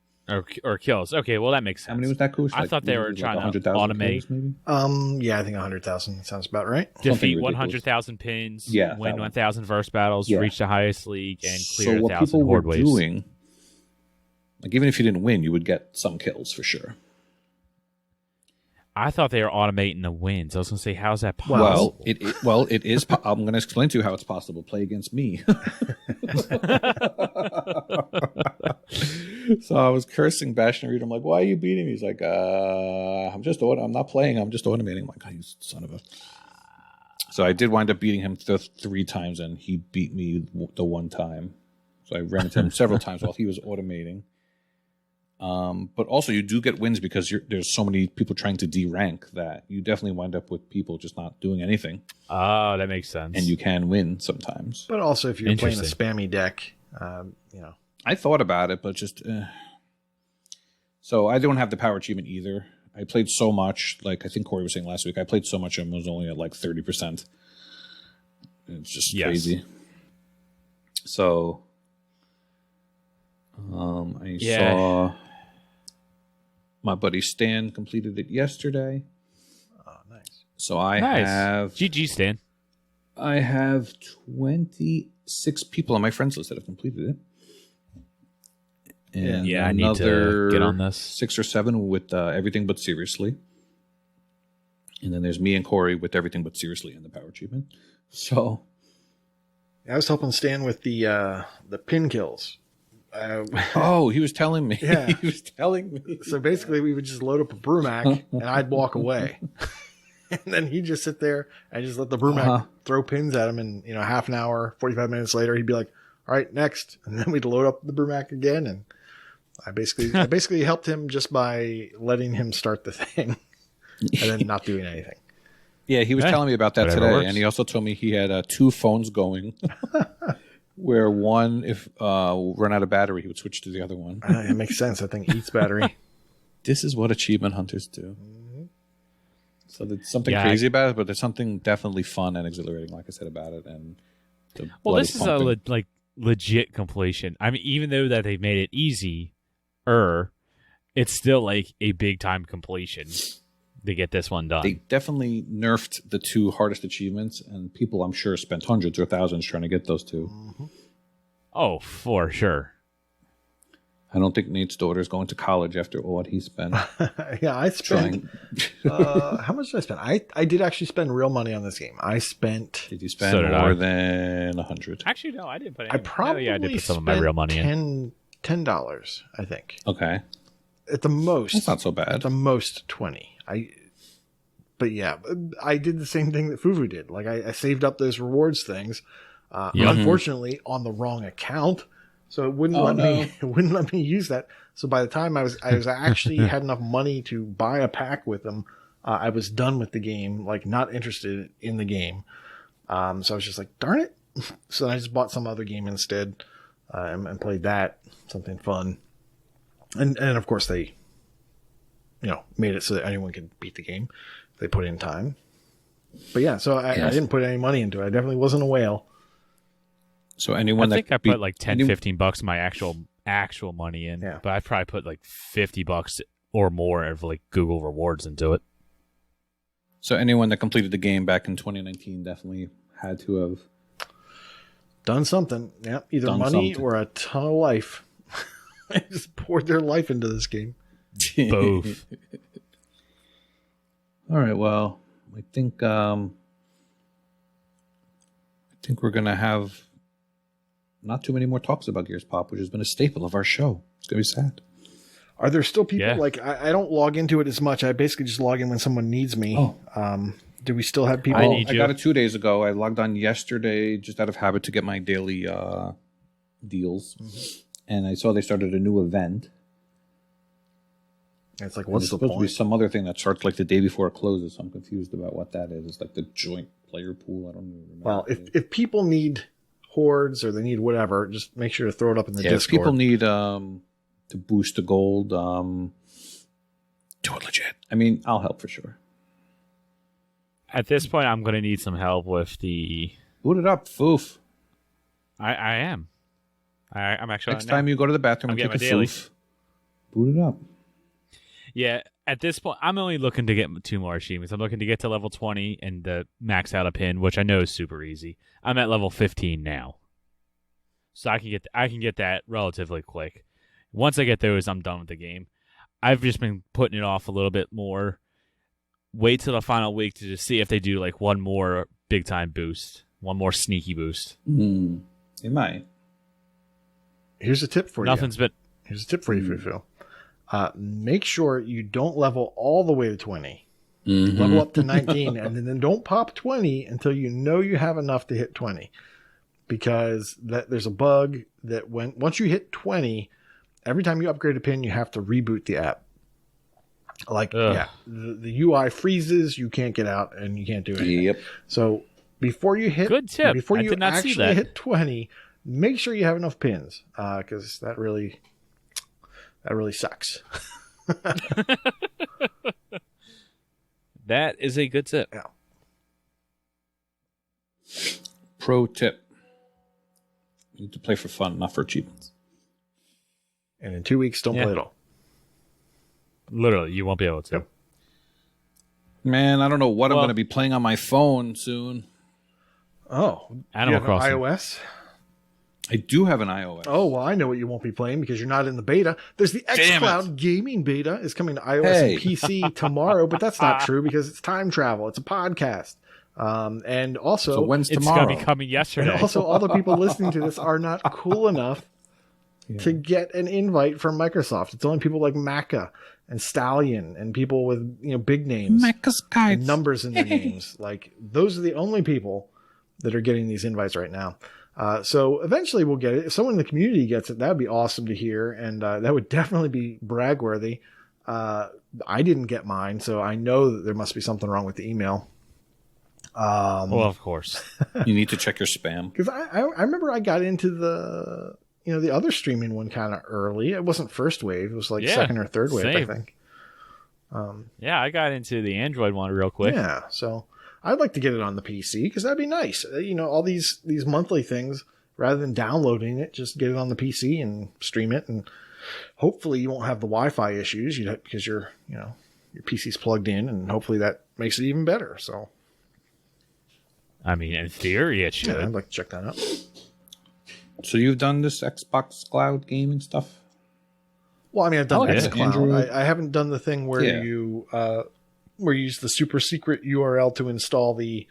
Or kills. Okay, well that makes sense. How many was that, Koosh? I thought they were trying to automate. Kills, maybe? Yeah, I think 100,000 sounds about right. Defeat 100,000 pins. Yeah, win 1,000 verse battles. Reach the highest league and clear so 1,000 horde waves. Doing, like even if you didn't win, you would get some kills for sure. I thought they were automating the wins. I was going to say, how's that possible? Well, it is. I'm going to explain to you how it's possible. Play against me. So I was cursing Bastion Reed. I'm like, "Why are you beating me?" He's like, I'm not playing. I'm just automating." I'm like, "Oh, you son of a." So I did wind up beating him 3 times, and he beat me the one time. So I ran into him several times while he was automating. But also you do get wins because there's so many people trying to D-rank that you definitely wind up with people just not doing anything. Oh, that makes sense. And you can win sometimes. But also if you're playing a spammy deck, I thought about it, but just... So I don't have the power achievement either. I played so much, like I think Corey was saying last week, I played so much and was only at like 30%. It's just crazy. So... I saw my buddy Stan completed it yesterday. Oh, nice. So I have... GG, Stan. I have 26 people on my friends list that have completed it. And I need to get on this. 6 or 7 with Everything But Seriously. And then there's me and Corey with Everything But Seriously and the power achievement. So... I was helping Stan with the pin kills. He was telling me. Yeah. He was telling me. So basically, we would just load up a Brumac, and I'd walk away. And then he'd just sit there and just let the Brumac throw pins at him. And, half an hour, 45 minutes later, he'd be like, "All right, next." And then we'd load up the Brumac again. And I basically helped him just by letting him start the thing and then not doing anything. Yeah, he was telling me about that today. Works. And he also told me he had 2 phones going. Where one, if run out of battery, he would switch to the other one. It makes sense. That thing eats battery. This is what achievement hunters do. Mm-hmm. So there's something crazy about it, but there's something definitely fun and exhilarating, like I said, about it. And this is a legit completion. I mean, even though that they've made it easy, it's still like a big time completion to get this one done. They definitely nerfed the 2 hardest achievements, and people, I'm sure, spent hundreds or thousands trying to get those 2. Mm-hmm. Oh, for sure. I don't think Nate's daughter is going to college after all what he spent. Yeah, I spent... how much did I spend? I did actually spend real money on this game. I spent... Did you spend more than 100? Actually, no, I didn't put any. I did put some of my real money in. $10, I think. Okay. At the most. That's not so bad. At the most, 20. But yeah, I did the same thing that Fufu did. Like I saved up those rewards things, unfortunately on the wrong account, so it wouldn't let me use that. So by the time I was actually had enough money to buy a pack with them, I was done with the game, like not interested in the game. So I was just like, darn it. So I just bought some other game instead, and played that, something fun. And of course they, made it so that anyone could beat the game. They put in time. But yeah, so I didn't put any money into it. I definitely wasn't a whale. So anyone I put like $10-15 my actual money in. Yeah. But I probably put like $50 or more of like Google rewards into it. So anyone that completed the game back in 2019 definitely had to have done something. Yeah, either money or a ton of life. I just poured their life into this game. Both. All right. Well, I think we're gonna have not too many more talks about Gears Pop, which has been a staple of our show. It's gonna be sad. Are there still people like I don't log into it as much? I basically just log in when someone needs me. Do we still have people? I got it 2 days ago. I logged on yesterday just out of habit to get my daily deals, and I saw they started a new event. It's like, what's the point? Supposed to be some other thing that starts like the day before it closes. So I'm confused about what that is. It's like the joint player pool. I don't even remember. Well, if people need hordes or they need whatever, just make sure to throw it up in the Discord. If people need to boost the gold. Do it legit. I mean, I'll help for sure. At this point, I'm going to need some help with the... Boot it up, Foof. I am. I'm actually... Next time you go to the bathroom and take a Foof, boot it up. Yeah, at this point, I'm only looking to get 2 more achievements. I'm looking to get to level 20 and max out a pin, which I know is super easy. I'm at level 15 now. So I can get that relatively quick. Once I get those, I'm done with the game. I've just been putting it off a little bit more. Wait till the final week to just see if they do like one more big time boost, one more sneaky boost. It might. Here's a tip for you. Here's a tip for you, Fufu. Make sure you don't level all the way to 20. Level up to 19, and then don't pop 20 until you know you have enough to hit 20. Because there's a bug that once you hit 20, every time you upgrade a pin, you have to reboot the app. The UI freezes, you can't get out, and you can't do anything. Yep. So before you hit, good tip. Before you actually hit 20, make sure you have enough pins, because that really sucks. That is a good tip. Yeah. Pro tip. You need to play for fun, not for achievements. And in 2 weeks, don't play at all. Literally, you won't be able to. Yep. Man, I don't know what I'm going to be playing on my phone soon. Oh, Animal Crossing. iOS? I do have an iOS. Oh, well, I know what you won't be playing because you're not in the beta. There's the xCloud gaming beta is coming to iOS and PC tomorrow, but that's not true because it's time travel. It's a podcast. And also, so when's it's tomorrow? going to be coming yesterday. And also, all the people listening to this are not cool enough to get an invite from Microsoft. It's only people like Macca and Stallion and people with big names, and numbers in their names. Like those are the only people that are getting these invites right now. So eventually we'll get it. If someone in the community gets it, that would be awesome to hear, and that would definitely be brag-worthy. I didn't get mine, so I know that there must be something wrong with the email. Well, of course. You need to check your spam. Because I remember I got into the other streaming one kind of early. It wasn't first wave. It was like second or third wave, I think. Yeah, I got into the Android one real quick. Yeah, so I'd like to get it on the PC because that'd be nice. All these monthly things, rather than downloading it, just get it on the PC and stream it. And hopefully you won't have the Wi-Fi issues because your PC's plugged in, and hopefully that makes it even better. So, I mean, in theory, it should. Yeah, I'd like to check that out. So you've done this Xbox Cloud gaming stuff? Well, I mean, I've done xCloud. I haven't done the thing where you use the super secret URL to install the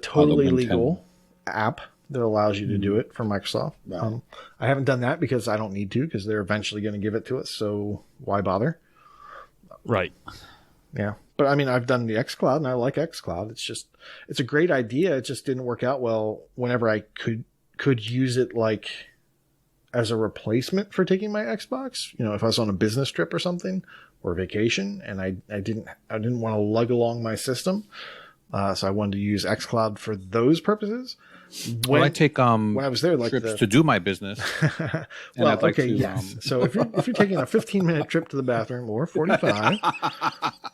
totally legal app that allows you to do it from Microsoft. Right. I haven't done that because I don't need to, because they're eventually going to give it to us. So why bother? Right. Yeah. But I mean, I've done the xCloud and I like xCloud. It's a great idea. It just didn't work out well whenever I could use it like as a replacement for taking my Xbox. If I was on a business trip or something or vacation and I didn't want to lug along my system. So I wanted to use xCloud for those purposes. When I take when I was there, like trips to do my business. Well, yes. So if you're taking a 15-minute trip to the bathroom or 45,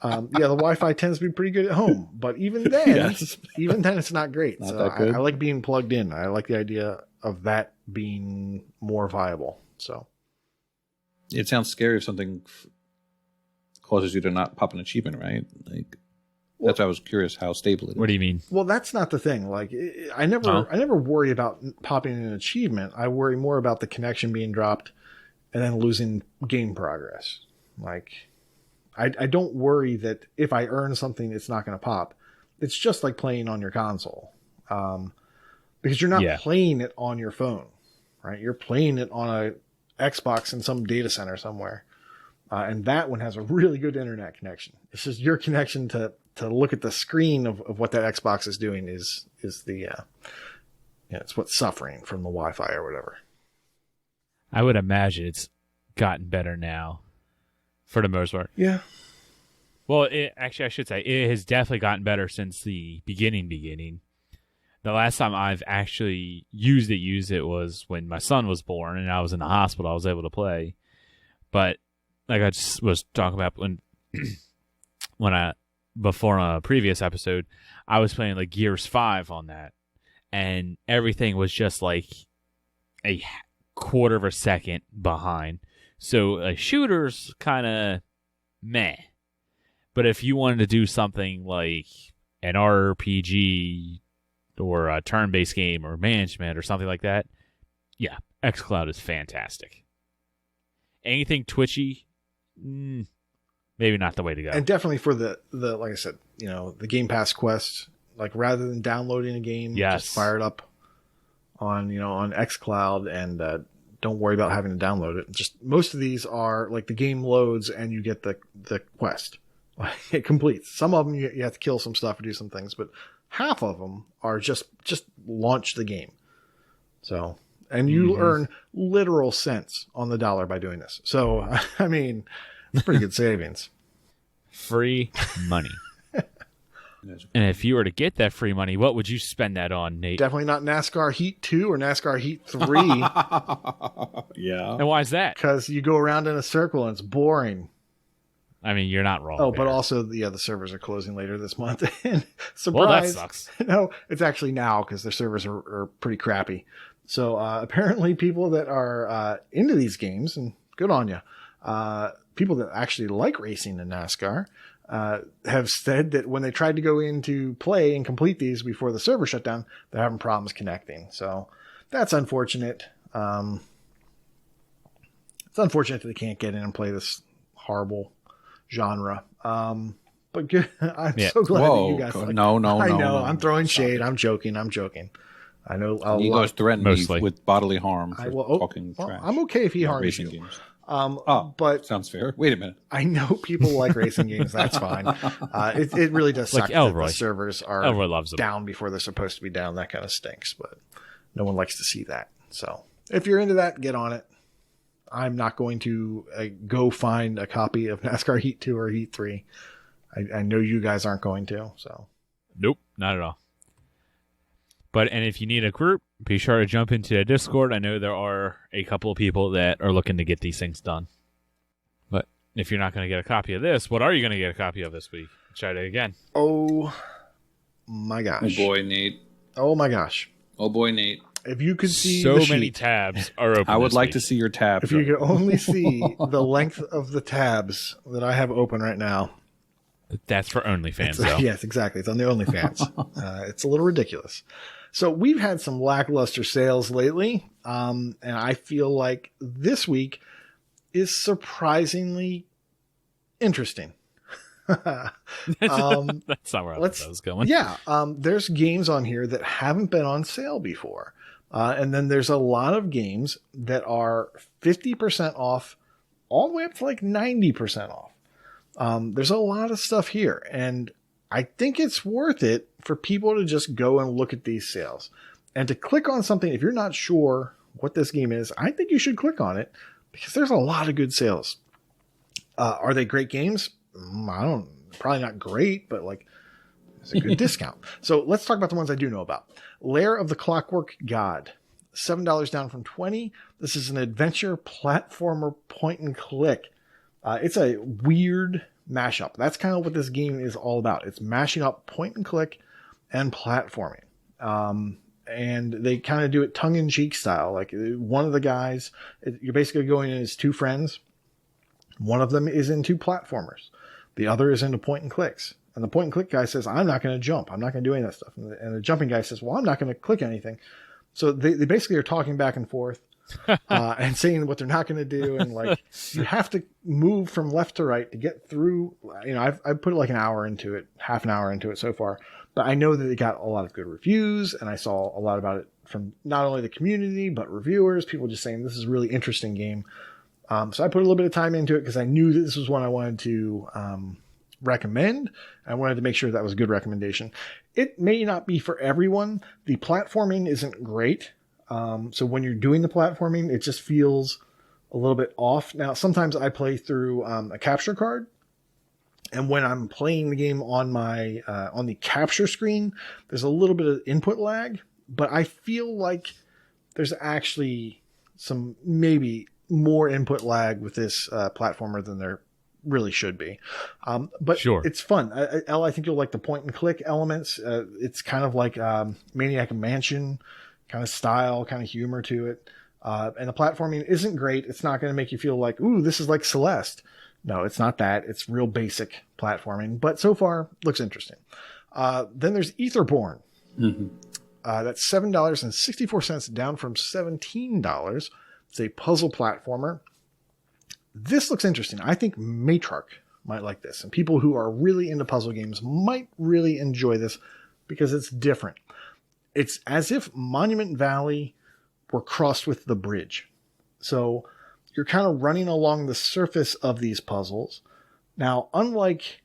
the Wi-Fi tends to be pretty good at home. But even then, it's not great. Not so that good. I like being plugged in. I like the idea of that being more viable. So it sounds scary if something causes you to not pop an achievement, right? That's why I was curious how stable it is. What do you mean? Well, that's not the thing. Like, I never worry about popping an achievement. I worry more about the connection being dropped and then losing game progress. Like, I don't worry that if I earn something, it's not going to pop. It's just like playing on your console. Because you're not playing it on your phone, right? You're playing it on a Xbox in some data center somewhere. And that one has a really good internet connection. It's just your connection to look at the screen of what that Xbox is doing is the it's what's suffering from the Wi-Fi or whatever. I would imagine it's gotten better now, for the most part. Yeah. Well, actually, I should say it has definitely gotten better since the beginning. The last time I've actually used it was when my son was born and I was in the hospital. I was able to play. But like I just was talking about before on a previous episode, I was playing like Gears 5 on that, and everything was just like a quarter of a second behind. So shooters kind of meh. But if you wanted to do something like an RPG or a turn-based game or management or something like that, yeah, xCloud is fantastic. Anything twitchy, maybe not the way to go. And definitely for the like I said, the Game Pass Quest, like rather than downloading a game, just fire it up on xCloud and don't worry about having to download it. Just most of these are like the game loads and you get the quest. It completes. Some of them you have to kill some stuff or do some things, but half of them are just launch the game. So, and you earn literal cents on the dollar by doing this. So, I mean, it's pretty good savings. Free money. And if you were to get that free money, what would you spend that on, Nate? Definitely not NASCAR Heat 2 or NASCAR Heat 3. Yeah. And why is that? Because you go around in a circle and it's boring. I mean, you're not wrong. Oh, there. but also, the servers are closing later this month. And surprise. Well, that sucks. No, it's actually now because their servers are pretty crappy. So apparently people that are into these games, and good on you, people that actually like racing in NASCAR, have said that when they tried to go in to play and complete these before the server shut down, they're having problems connecting. So that's unfortunate. It's unfortunate that they can't get in and play this horrible genre. But good. I'm so glad that you guys like. No. I know. I'm throwing shade. I'm joking. I know. He goes threaten me with bodily harm for talking well, trash. I'm okay if he harms you. Games. But sounds fair. Wait a minute. I know people like racing games. That's fine. It really does suck that the servers are down before they're supposed to be down. That kind of stinks, but no one likes to see that. So if you're into that, get on it. I'm not going to go find a copy of NASCAR Heat 2 or Heat 3. I know you guys aren't going to. So nope, not at all. And if you need a group, be sure to jump into the Discord. I know there are a couple of people that are looking to get these things done. But if you're not going to get a copy of this, what are you going to get a copy of this week? Try it again. Oh, my gosh. Oh, boy, Nate. Oh, my gosh. Oh, boy, Nate. If you could see so many tabs are open. I would like to see your tabs. If you could only see the length of the tabs that I have open right now. That's for OnlyFans, though. Yes, exactly. It's on the OnlyFans. It's a little ridiculous. So we've had some lackluster sales lately, and I feel like this week is surprisingly interesting. That's not where I was going. Yeah, there's games on here that haven't been on sale before. And then there's a lot of games that are 50% off all the way up to like 90% off. There's a lot of stuff here, and I think it's worth it for people to just go and look at these sales and to click on something. If you're not sure what this game is, I think you should click on it because there's a lot of good sales. Are they great games? Probably not great, but like it's a good discount. So let's talk about the ones I do know about. Lair of the Clockwork God, $7 down from $20. This is an adventure platformer point and click. It's a weird mashup. That's kind of what this game is all about. It's mashing up point and click and platforming. And they kind of do it tongue-in-cheek style. Like one of the guys, you're basically going in as two friends. One of them is into platformers. The other is into point and clicks. And the point and click guy says, I'm not going to jump. I'm not going to do any of that stuff. And the jumping guy says, well, I'm not going to click anything. So they basically are talking back and forth and saying what they're not going to do. And like, you have to move from left to right to get through. I've put like an hour into it, half an hour into it so far. But I know that it got a lot of good reviews. And I saw a lot about it from not only the community, but reviewers, people just saying this is a really interesting game. So I put a little bit of time into it because I knew that this was one I wanted to recommend. I wanted to make sure that was a good recommendation. It may not be for everyone. The platforming isn't great. So when you're doing the platforming, it just feels a little bit off. Now, sometimes I play through a capture card. And when I'm playing the game on my on the capture screen, there's a little bit of input lag. But I feel like there's actually some maybe more input lag with this platformer than there really should be. But sure, it's fun. I think you'll like the point and click elements. It's kind of like Maniac Mansion kind of style, kind of humor to it. And the platforming isn't great. It's not going to make you feel like, ooh, this is like Celeste. No, it's not that. It's real basic platforming, but so far looks interesting. Then there's Etherborn. Mm-hmm. That's $7.64 down from $17. It's a puzzle platformer. This looks interesting. I think Matriarch might like this, and people who are really into puzzle games might really enjoy this because it's different. It's as if Monument Valley were crossed with The Bridge. So you're kind of running along the surface of these puzzles. Now, unlike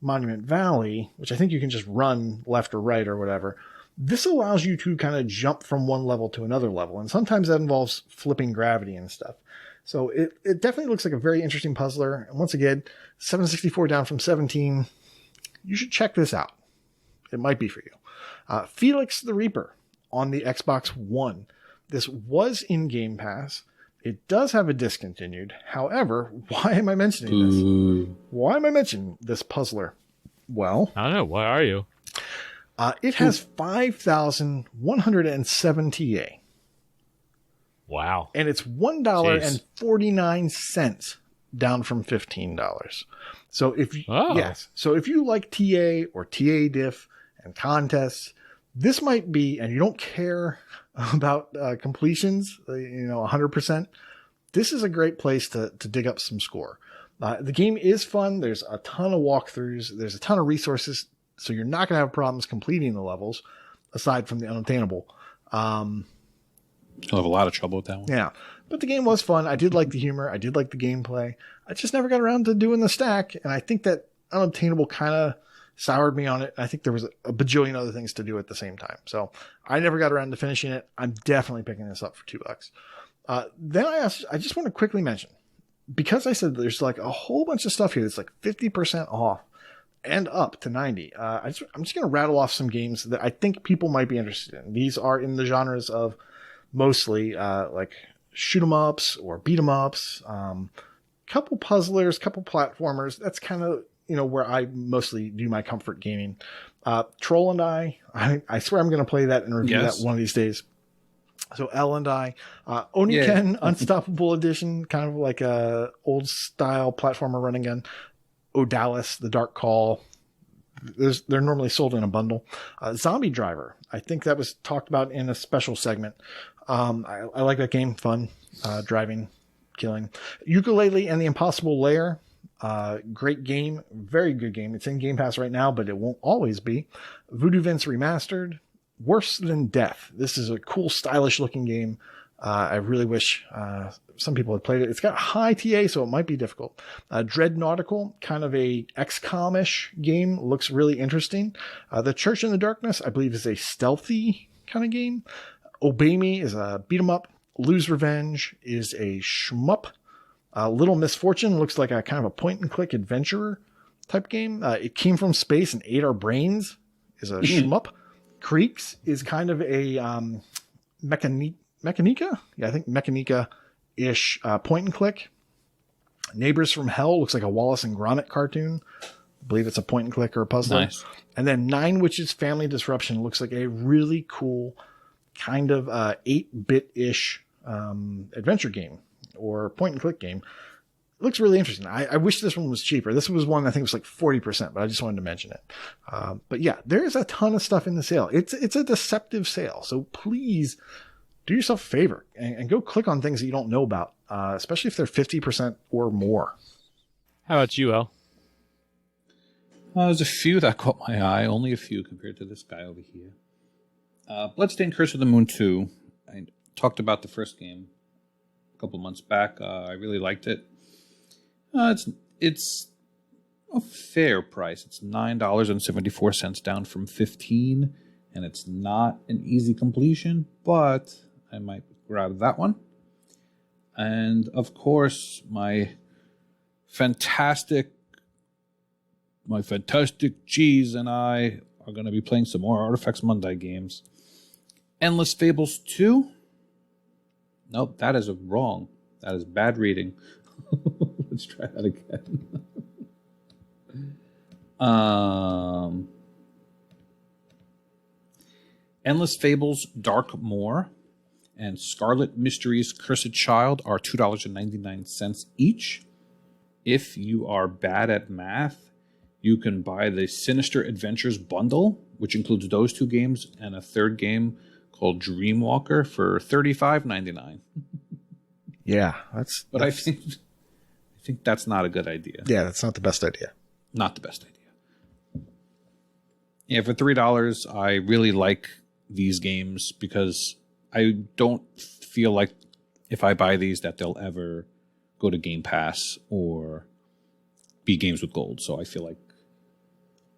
Monument Valley, which I think you can just run left or right or whatever, this allows you to kind of jump from one level to another level. And sometimes that involves flipping gravity and stuff. So it definitely looks like a very interesting puzzler. And once again, $7.64 down from $17. You should check this out. It might be for you. Felix the Reaper on the Xbox One. This was in Game Pass. It does have a discontinued. However, why am I mentioning this? Why am I mentioning this puzzler? Well, I don't know. Why are you? It has 5,107 TA. Wow. And it's $1.49 down from $15. So if you, so if you like TA or TA diff and contests, this might be, and you don't care about completions, 100%, this is a great place to dig up some score. The game is fun. There's a ton of walkthroughs. There's a ton of resources. So you're not going to have problems completing the levels, aside from the unattainable. You'll have a lot of trouble with that one. Yeah. But the game was fun. I did like the humor. I did like the gameplay. I just never got around to doing the stack. And I think that unattainable kind of soured me on it. I think there was a bajillion other things to do at the same time. So I never got around to finishing it. I'm definitely picking this up for $2. Then I just want to quickly mention, because I said there's like a whole bunch of stuff here that's like 50% off and up to 90. I'm just going to rattle off some games that I think people might be interested in. These are in the genres of mostly like shoot 'em ups or beat 'em ups, couple puzzlers, couple platformers. That's kind of, where I mostly do my comfort gaming. Troll and I swear I'm going to play that and review that one of these days. So L and I, Oniken Unstoppable Edition, kind of like a old style platformer run and gun. Odalis, The Dark Call. They're normally sold in a bundle. Zombie Driver. I think that was talked about in a special segment. I like that game. Fun. Driving, killing. Ukulele and the Impossible Lair. Great game. Very good game. It's in Game Pass right now, but it won't always be. Voodoo Vince Remastered. Worse Than Death. This is a cool, stylish looking game. I really wish some people had played it. It's got high TA, so it might be difficult. Dreadnautical, kind of a XCOM-ish game. Looks really interesting. The Church in the Darkness, I believe, is a stealthy kind of game. Obey Me is a beat-em-up. Lose Revenge is a shmup. Little Misfortune looks like a kind of a point-and-click adventurer type game. It Came from Space and Ate Our Brains is a shmup. Creeks is kind of a Mechanica? Yeah, I think Mechanica-ish point-and-click. Neighbors from Hell looks like a Wallace and Gromit cartoon. I believe it's a point-and-click or a puzzle. Nice. And then Nine Witches Family Disruption looks like a really cool kind of 8-bit-ish adventure game or point-and-click game. It looks really interesting. I wish this one was cheaper. This was one I think was like 40%, but I just wanted to mention it. But yeah, there's a ton of stuff in the sale. It's a deceptive sale. So please do yourself a favor and go click on things that you don't know about, especially if they're 50% or more. How about you, El? There's a few that caught my eye. Only a few compared to this guy over here. Bloodstained Curse of the Moon 2. I talked about the first game a couple months back. I really liked it. It's a fair price. It's $9.74 down from $15, and it's not an easy completion, but I might grab that one. And of course, my fantastic cheese and I are going to be playing some more Artifacts Monday games. Endless Fables 2. Nope, that is wrong. That is bad reading. Let's try that again. Endless Fables Dark Moor and Scarlet Mysteries Cursed Child are $2.99 each. If you are bad at math, you can buy the Sinister Adventures bundle, which includes those two games and a third game called Dreamwalker for $35.99. Yeah, But I think that's not a good idea. Yeah, that's not the best idea. Not the best idea. Yeah, for $3, I really like these games because I don't feel like if I buy these that they'll ever go to Game Pass or be games with gold. So I feel like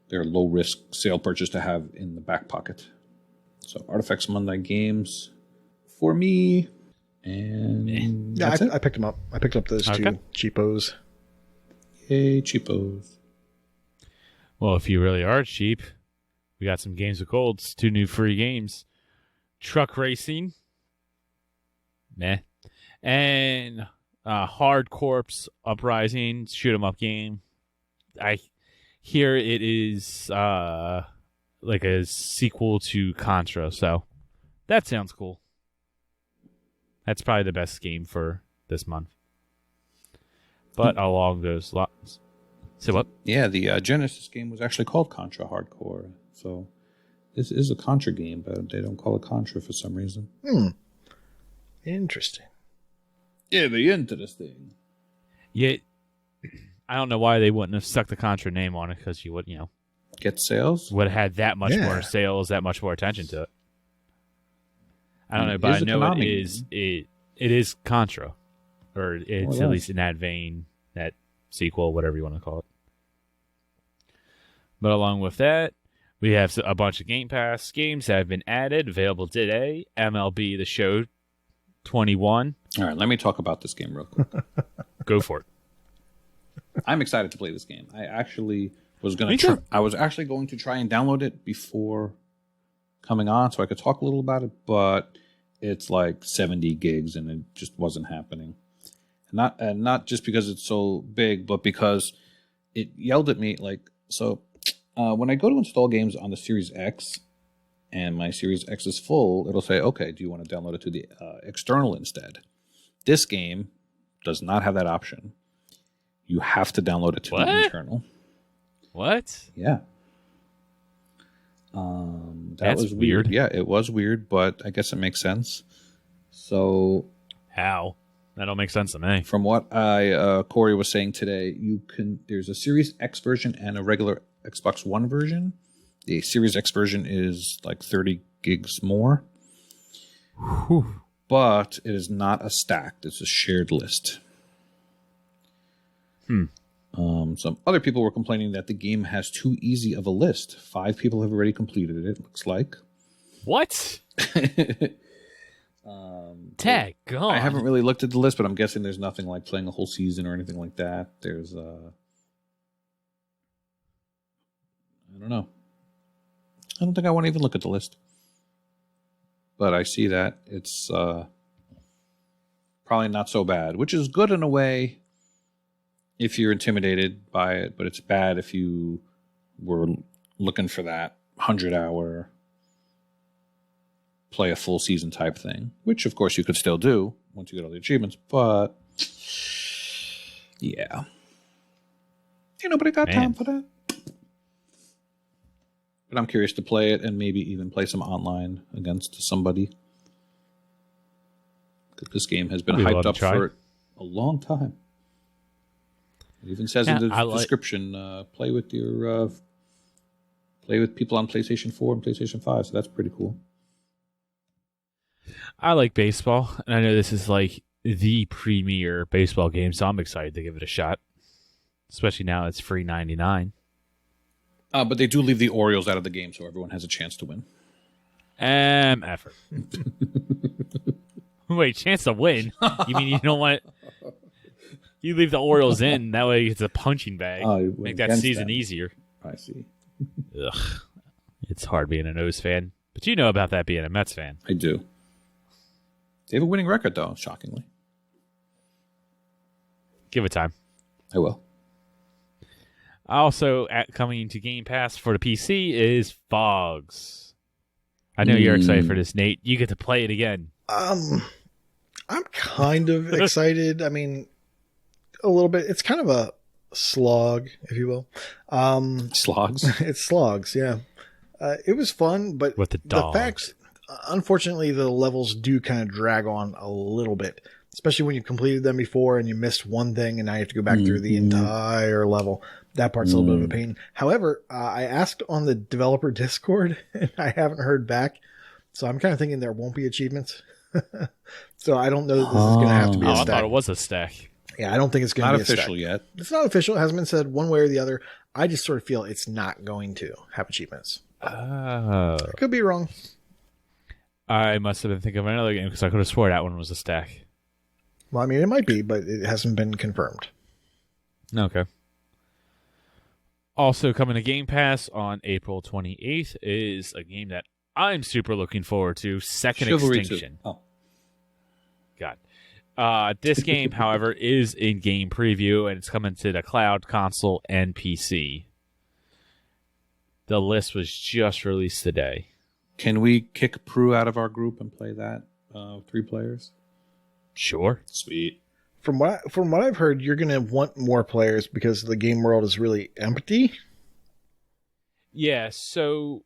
they're a low-risk sale purchase to have in the back pocket. So Artifacts Monday games for me. And yeah, I picked them up. I picked up those two cheapos. Yay, cheapos. Well, if you really are cheap, we got some games with golds. 2 new free games. Truck Racing. Meh. And Hard Corpse Uprising. Shoot 'em up game. I hear it is like a sequel to Contra, so that sounds cool. That's probably the best game for this month. But along those lines. So what? Yeah, the Genesis game was actually called Contra Hardcore. So this is a Contra game, but they don't call it Contra for some reason. Interesting. Yeah, the interesting. Yeah, I don't know why they wouldn't have stuck the Contra name on it, because you would, Get sales? would have had that much more sales, that much more attention to it. I don't know, but I know it is Contra, or it's at least in that vein, that sequel, whatever you want to call it. But along with that, we have a bunch of Game Pass games that have been added, available today. MLB The Show 21. All right, let me talk about this game real quick. Go for it. I'm excited to play this game. I actually was going to. I was actually going to try and download it before coming on, so I could talk a little about it. But it's like 70 gigs, and it just wasn't happening. Not just because it's so big, but because it yelled at me like so. When I go to install games on the Series X, and my Series X is full, it'll say, "Okay, do you want to download it to the external instead?" This game does not have that option. You have to download it to the internal. What? Yeah. That was weird. Yeah, it was weird, but I guess it makes sense. So, how? That don't make sense to me. From what Corey was saying today, there's a Series X version and a regular Xbox One version. The Series X version is like 30 gigs more. Whew. But it is not a stacked. It's a shared list. Some other people were complaining that the game has too easy of a list. 5 people have already completed it, looks like. What? Tag gone. I haven't really looked at the list, but I'm guessing there's nothing like playing a whole season or anything like that. There's I don't know. I don't think I want to even look at the list. But I see that it's probably not so bad, which is good in a way if you're intimidated by it, but it's bad if you were looking for that 100-hour play a full season type thing, which of course you could still do once you get all the achievements, but yeah. Ain't nobody got time for that. But I'm curious to play it and maybe even play some online against somebody. Because this game has been hyped up for a long time. It even says in the description, play with people on PlayStation 4 and PlayStation 5, so that's pretty cool. I like baseball, and I know this is like the premier baseball game, so I'm excited to give it a shot. Especially now it's free $99. But they do leave the Orioles out of the game, so everyone has a chance to win. Effort. Wait, chance to win? You mean you don't want it? You leave the Orioles in, that way it's a punching bag. Make that season easier. I see. Ugh. It's hard being an O's fan. But you know about that being a Mets fan. I do. They have a winning record, though, shockingly. Give it time. I will. Also, coming to Game Pass for the PC is Fogs. I know you're excited for this, Nate. You get to play it again. I'm kind of excited. I mean, a little bit. It's kind of a slog, if you will. Slogs? It's slogs, yeah. It was fun, but with the facts, unfortunately, the levels do kind of drag on a little bit, especially when you've completed them before and you missed one thing and now you have to go back through the entire level. That part's a little bit of a pain. However, I asked on the developer Discord and I haven't heard back. So I'm kind of thinking there won't be achievements. So I don't know that this is going to have to be a stack. I thought it was a stack. Yeah, I don't think it's going to be a stack. Not official yet. It's not official. It hasn't been said one way or the other. I just sort of feel it's not going to have achievements. I could be wrong. I must have been thinking of another game because I could have swore that one was a stack. Well, I mean, it might be, but it hasn't been confirmed. Okay. Also coming to Game Pass on April 28th is a game that I'm super looking forward to, Second Chivalry Extinction. 2. Oh. God. This game, however, is in-game preview, and it's coming to the cloud, console, and PC. The list was just released today. Can we kick Prue out of our group and play that? 3 players? Sure. Sweet. From what I've heard, you're going to want more players because the game world is really empty. Yeah, so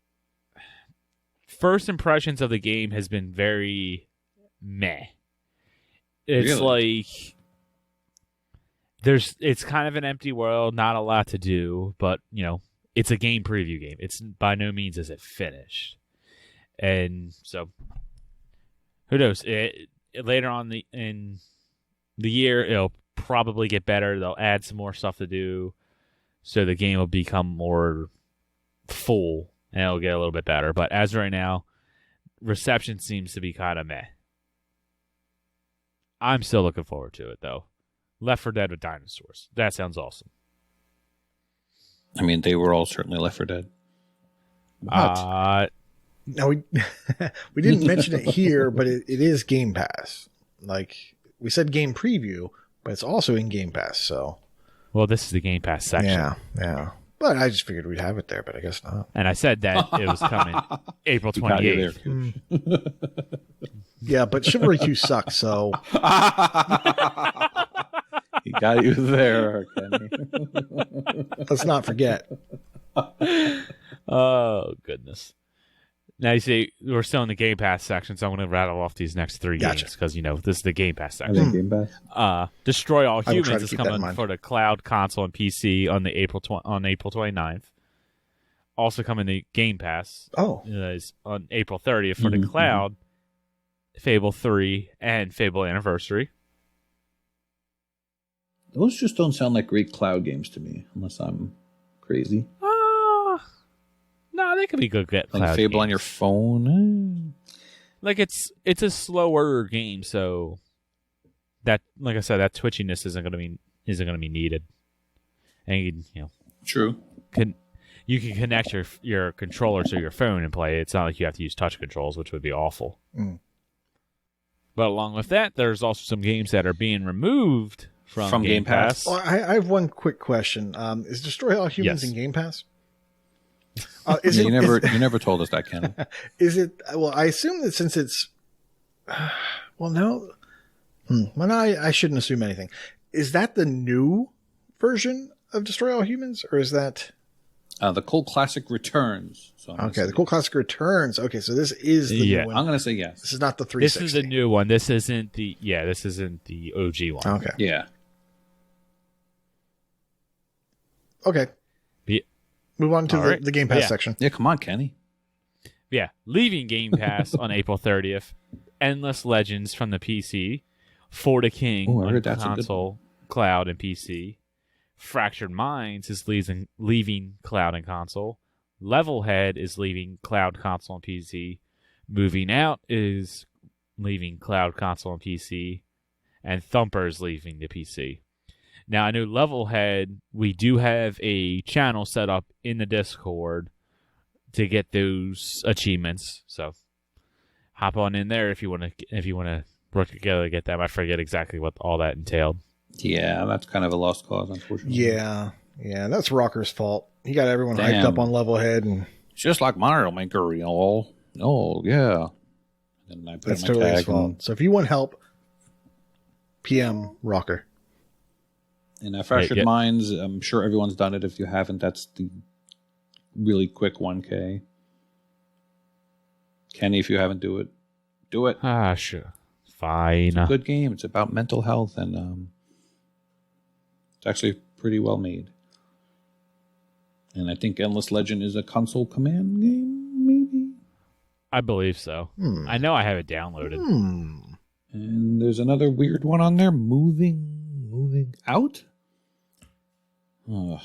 first impressions of the game has been very meh. It's really? like it's kind of an empty world, not a lot to do, but it's a game preview game. It's by no means is it finished. And so who knows? Later on in the year, it'll probably get better. They'll add some more stuff to do, so the game will become more full and it'll get a little bit better. But as of right now, reception seems to be kind of meh. I'm still looking forward to it, though. Left 4 Dead with dinosaurs. That sounds awesome. I mean, they were all certainly Left 4 Dead. What? No, we didn't mention it here, but it is Game Pass. Like, we said game preview, but it's also in Game Pass, so. Well, this is the Game Pass section. Yeah. But I just figured we'd have it there, but I guess not. And I said that it was coming April 28th. Yeah, but Chivalry 2 sucks, so. He got you there, Kenny. Let's not forget. Oh, goodness. Now, you see, we're still in the Game Pass section, so I'm going to rattle off these next 3 games because, this is the Game Pass section. Game Pass? Destroy All Humans is coming for the cloud, console, and PC on April 29th. Also coming to Game Pass is on April 30th for the cloud, Fable 3, and Fable Anniversary. Those just don't sound like great cloud games to me, unless I'm crazy. No, they could be good cloud like Fable games. on your phone. Like it's a slower game, so that, like I said, that twitchiness isn't going to be needed. And True. You can connect your controller to your phone and play it. It's not like you have to use touch controls, which would be awful. But along with that, there's also some games that are being removed from Game Pass. Well, I have one quick question. Is Destroy All Humans in Game Pass? You never told us that, Ken. Is it? Well, I assume that since it's. Well, no. Well, no, I shouldn't assume anything. Is that the new version of Destroy All Humans, or is that? The Cult Classic returns. So okay, the Cult Classic returns. Okay, so this is the new one. I'm going to say yes. This is not the 360. This is the new one. This isn't the OG one. Okay. Yeah. Okay. Move on to the Game Pass section. Yeah, come on, Kenny. Yeah, leaving Game Pass on April 30th. Endless Legends from the PC. For the King on console, cloud, and PC. Fractured Minds is leaving cloud and console. Levelhead is leaving cloud, console, and PC. Moving Out is leaving cloud, console, and PC. And Thumper is leaving the PC. Now, I know Levelhead, we do have a channel set up in the Discord to get those achievements. So hop on in there if you want to work together to get them. I forget exactly what all that entailed. Yeah, that's kind of a lost cause, unfortunately. Yeah, that's Rocker's fault. He got everyone hyped up on Level Head, and it's just like Mario Maker, Oh, yeah. And I put that's my totally his tag fault. So if you want help, PM Rocker. And fresh in minds, I'm sure everyone's done it. If you haven't, that's the really quick 1K. Kenny, if you haven't, do it. Do it. Ah, sure. Fine. It's a good game. It's about mental health, and it's actually pretty well made. And I think Endless Legend is a console command game, maybe? I believe so. I know I have it downloaded. And there's another weird one on there, Moving Out? There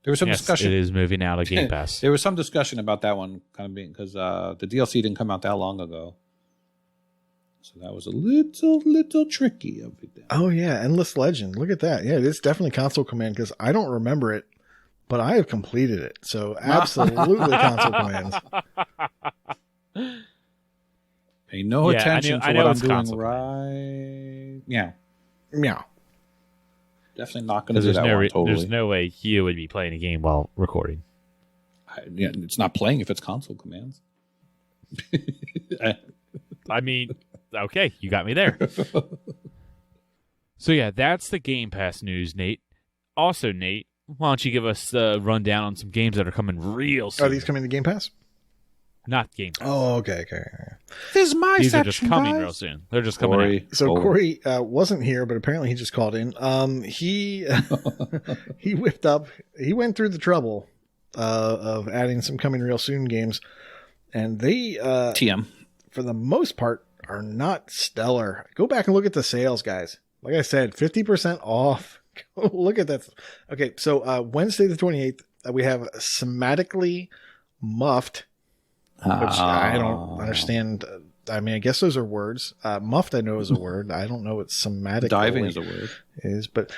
was some discussion. It is moving out of Game Pass. There was some discussion about that one kind of being because the DLC didn't come out that long ago. So that was a little tricky of it. Oh, yeah. Endless Legend. Look at that. Yeah, it is definitely console command because I don't remember it, but I have completed it. So absolutely console commands. Pay no attention to what I'm doing right. Meow. Definitely not going to do that one totally. There's no way you would be playing a game while recording. It's not playing if it's console commands. I mean, okay, you got me there. So yeah, that's the Game Pass news, Nate. Also, Nate, why don't you give us the rundown on some games that are coming real soon? Are these coming to Game Pass? Not Game Pass. Oh, okay. This is my These section, are just coming guys. real soon. They're just coming out. So Corey wasn't here, but apparently he just called in. He whipped up. He went through the trouble of adding some coming real soon games, and they TM for the most part are not stellar. Go back and look at the sales, guys. Like I said, 50% off. Go look at that. Okay, so Wednesday the 28th, we have Somatically Muffed. Which I don't understand. I mean, I guess those are words. Muffed, I know is a word. I don't know what somatic diving is a word. But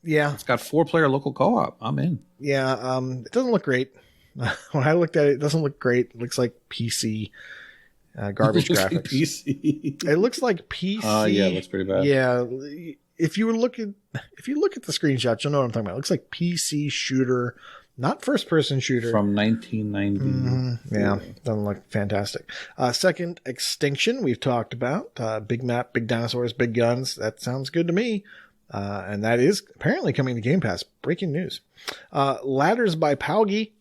yeah, it's got 4-player local co-op. I'm in. Yeah, it doesn't look great. When I looked at it, it doesn't look great. It looks like PC garbage graphics. Like PC. It looks like PC. Yeah, it looks pretty bad. Yeah, if you look at the screenshot, you'll know what I'm talking about. It looks like PC shooter. Not first-person shooter. From 1990. Yeah, doesn't look fantastic. Second, Extinction, we've talked about. Big map, big dinosaurs, big guns. That sounds good to me. And that is apparently coming to Game Pass. Breaking news. Ladders by Paugi.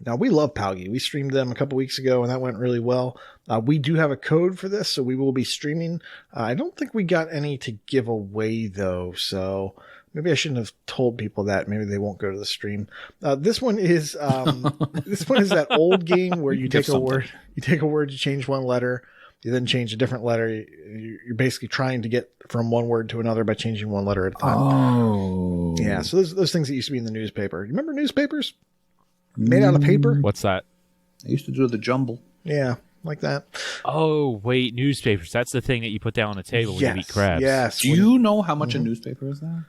Now, we love Paugi. We streamed them a couple weeks ago, and that went really well. We do have a code for this, so we will be streaming. I don't think we got any to give away, though, so... Maybe I shouldn't have told people that. Maybe they won't go to the stream. This one is that old game where you take a word, you change one letter, you then change a different letter. You're basically trying to get from one word to another by changing one letter at a time. Oh, yeah. So those things that used to be in the newspaper. You remember newspapers made out of paper? What's that? I used to do the jumble. Yeah. Like that. Oh, wait, newspapers. That's the thing that you put down on the table when you eat crabs. Yes. Do you know how much a newspaper is now?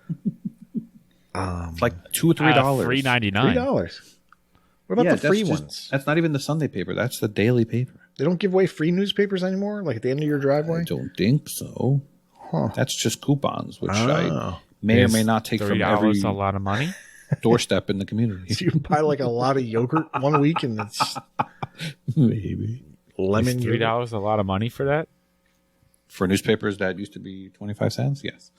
It's like $2 or $3. $3.99. $3. What about the free ones? That's not even the Sunday paper. That's the daily paper. They don't give away free newspapers anymore? Like at the end of your driveway? I don't think so. Huh. That's just coupons, which I may or may not take from every $3 a lot of money? doorstep in the community. So you can buy like a lot of yogurt one week and it's maybe lemon $3 yogurt. a lot of money for that? For newspapers that used to be 25 cents, yes.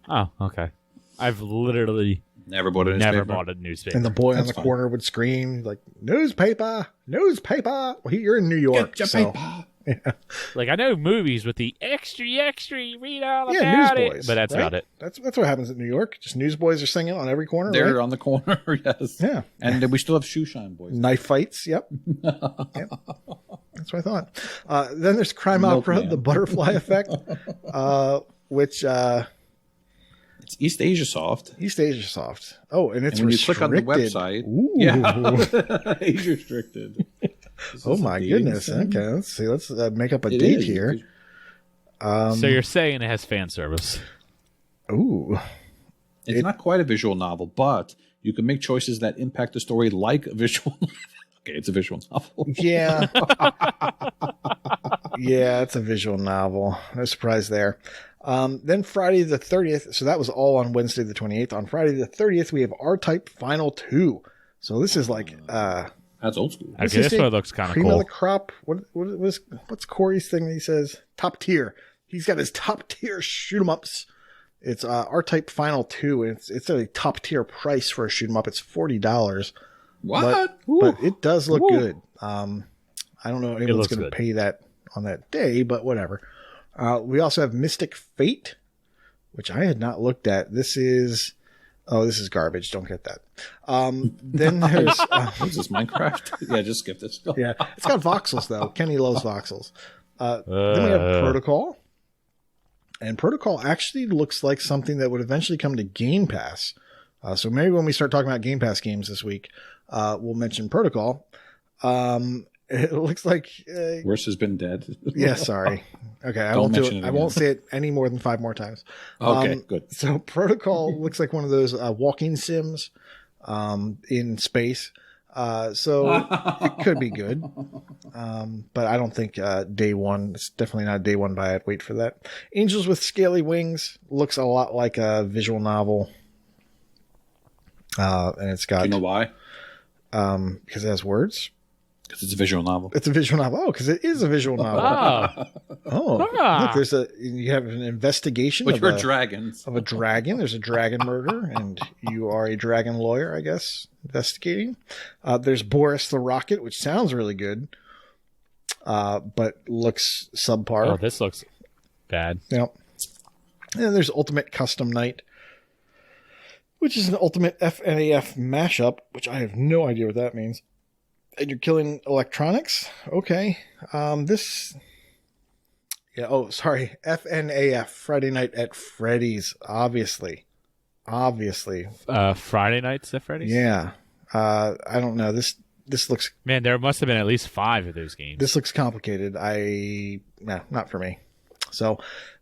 Oh, okay. I've literally never bought a newspaper. And the boy on the corner would scream like, newspaper. Well, you're in New York. Get so. paper. Yeah. Like, I know movies with the extra, read all about newsboys, it. But that's about it. That's what happens in New York. Just newsboys are singing on every corner. They're right? on the corner, yes. Yeah. And then we still have shoe shine boys. Knife fights, yep. Yep. That's what I thought. Then there's Crime Opera, The Butterfly Effect, which... it's East Asia Soft. Oh, and it's when restricted. You click on the website, age restricted. Oh my goodness. Okay, let's see. Let's make up a date here. So you're saying it has fan service? Ooh. It's not quite a visual novel, but you can make choices that impact the story like a visual novel. Okay, it's a visual novel. Yeah. Yeah, it's a visual novel. No surprise there. Then Friday the 30th. So that was all on Wednesday the 28th. On Friday the 30th, we have R-Type Final 2. So this is like... that's old school. Okay, this one looks kind of cream cool. Of the crop. What's Corey's thing that he says? Top tier. He's got his top tier shoot 'em ups. It's R-Type Final 2, and it's a top tier price for a shoot 'em up. It's $40. What? But it does look good. I don't know if anyone's going to pay that on that day, but whatever. We also have Mystic Fate, which I had not looked at. This is garbage. Don't get that. Then there's what is this, Minecraft? Yeah, just skip this. Yeah, it's got voxels though. Kenny loves voxels. Then we have Protocol. And Protocol actually looks like something that would eventually come to Game Pass. So maybe when we start talking about Game Pass games this week, we'll mention Protocol. It looks like... Worse has been dead. Yeah, sorry. Okay, I won't do it. I won't say it any more than 5 more times. Okay, good. So Protocol looks like one of those walking sims in space. So it could be good. But I don't think day one. It's definitely not a day one buy. I'd wait for that. Angels with Scaly Wings looks a lot like a visual novel. And it's got... Do you know why? Because it has words. Because it's a visual novel. It's a visual novel. Oh, because it is a visual novel. Look, you have an investigation of dragons. Of a dragon. There's a dragon murder, and you are a dragon lawyer, I guess, investigating. There's Boris the Rocket, which sounds really good, but looks subpar. Oh, this looks bad. Yep. And there's Ultimate Custom Night, which is an Ultimate FNAF mashup, which I have no idea what that means. And you're killing electronics? Okay. FNAF, Friday Night at Freddy's, obviously. Friday Nights at Freddy's? Yeah. I don't know. This looks... Man, there must have been at least 5 of those games. This looks complicated. No, not for me. So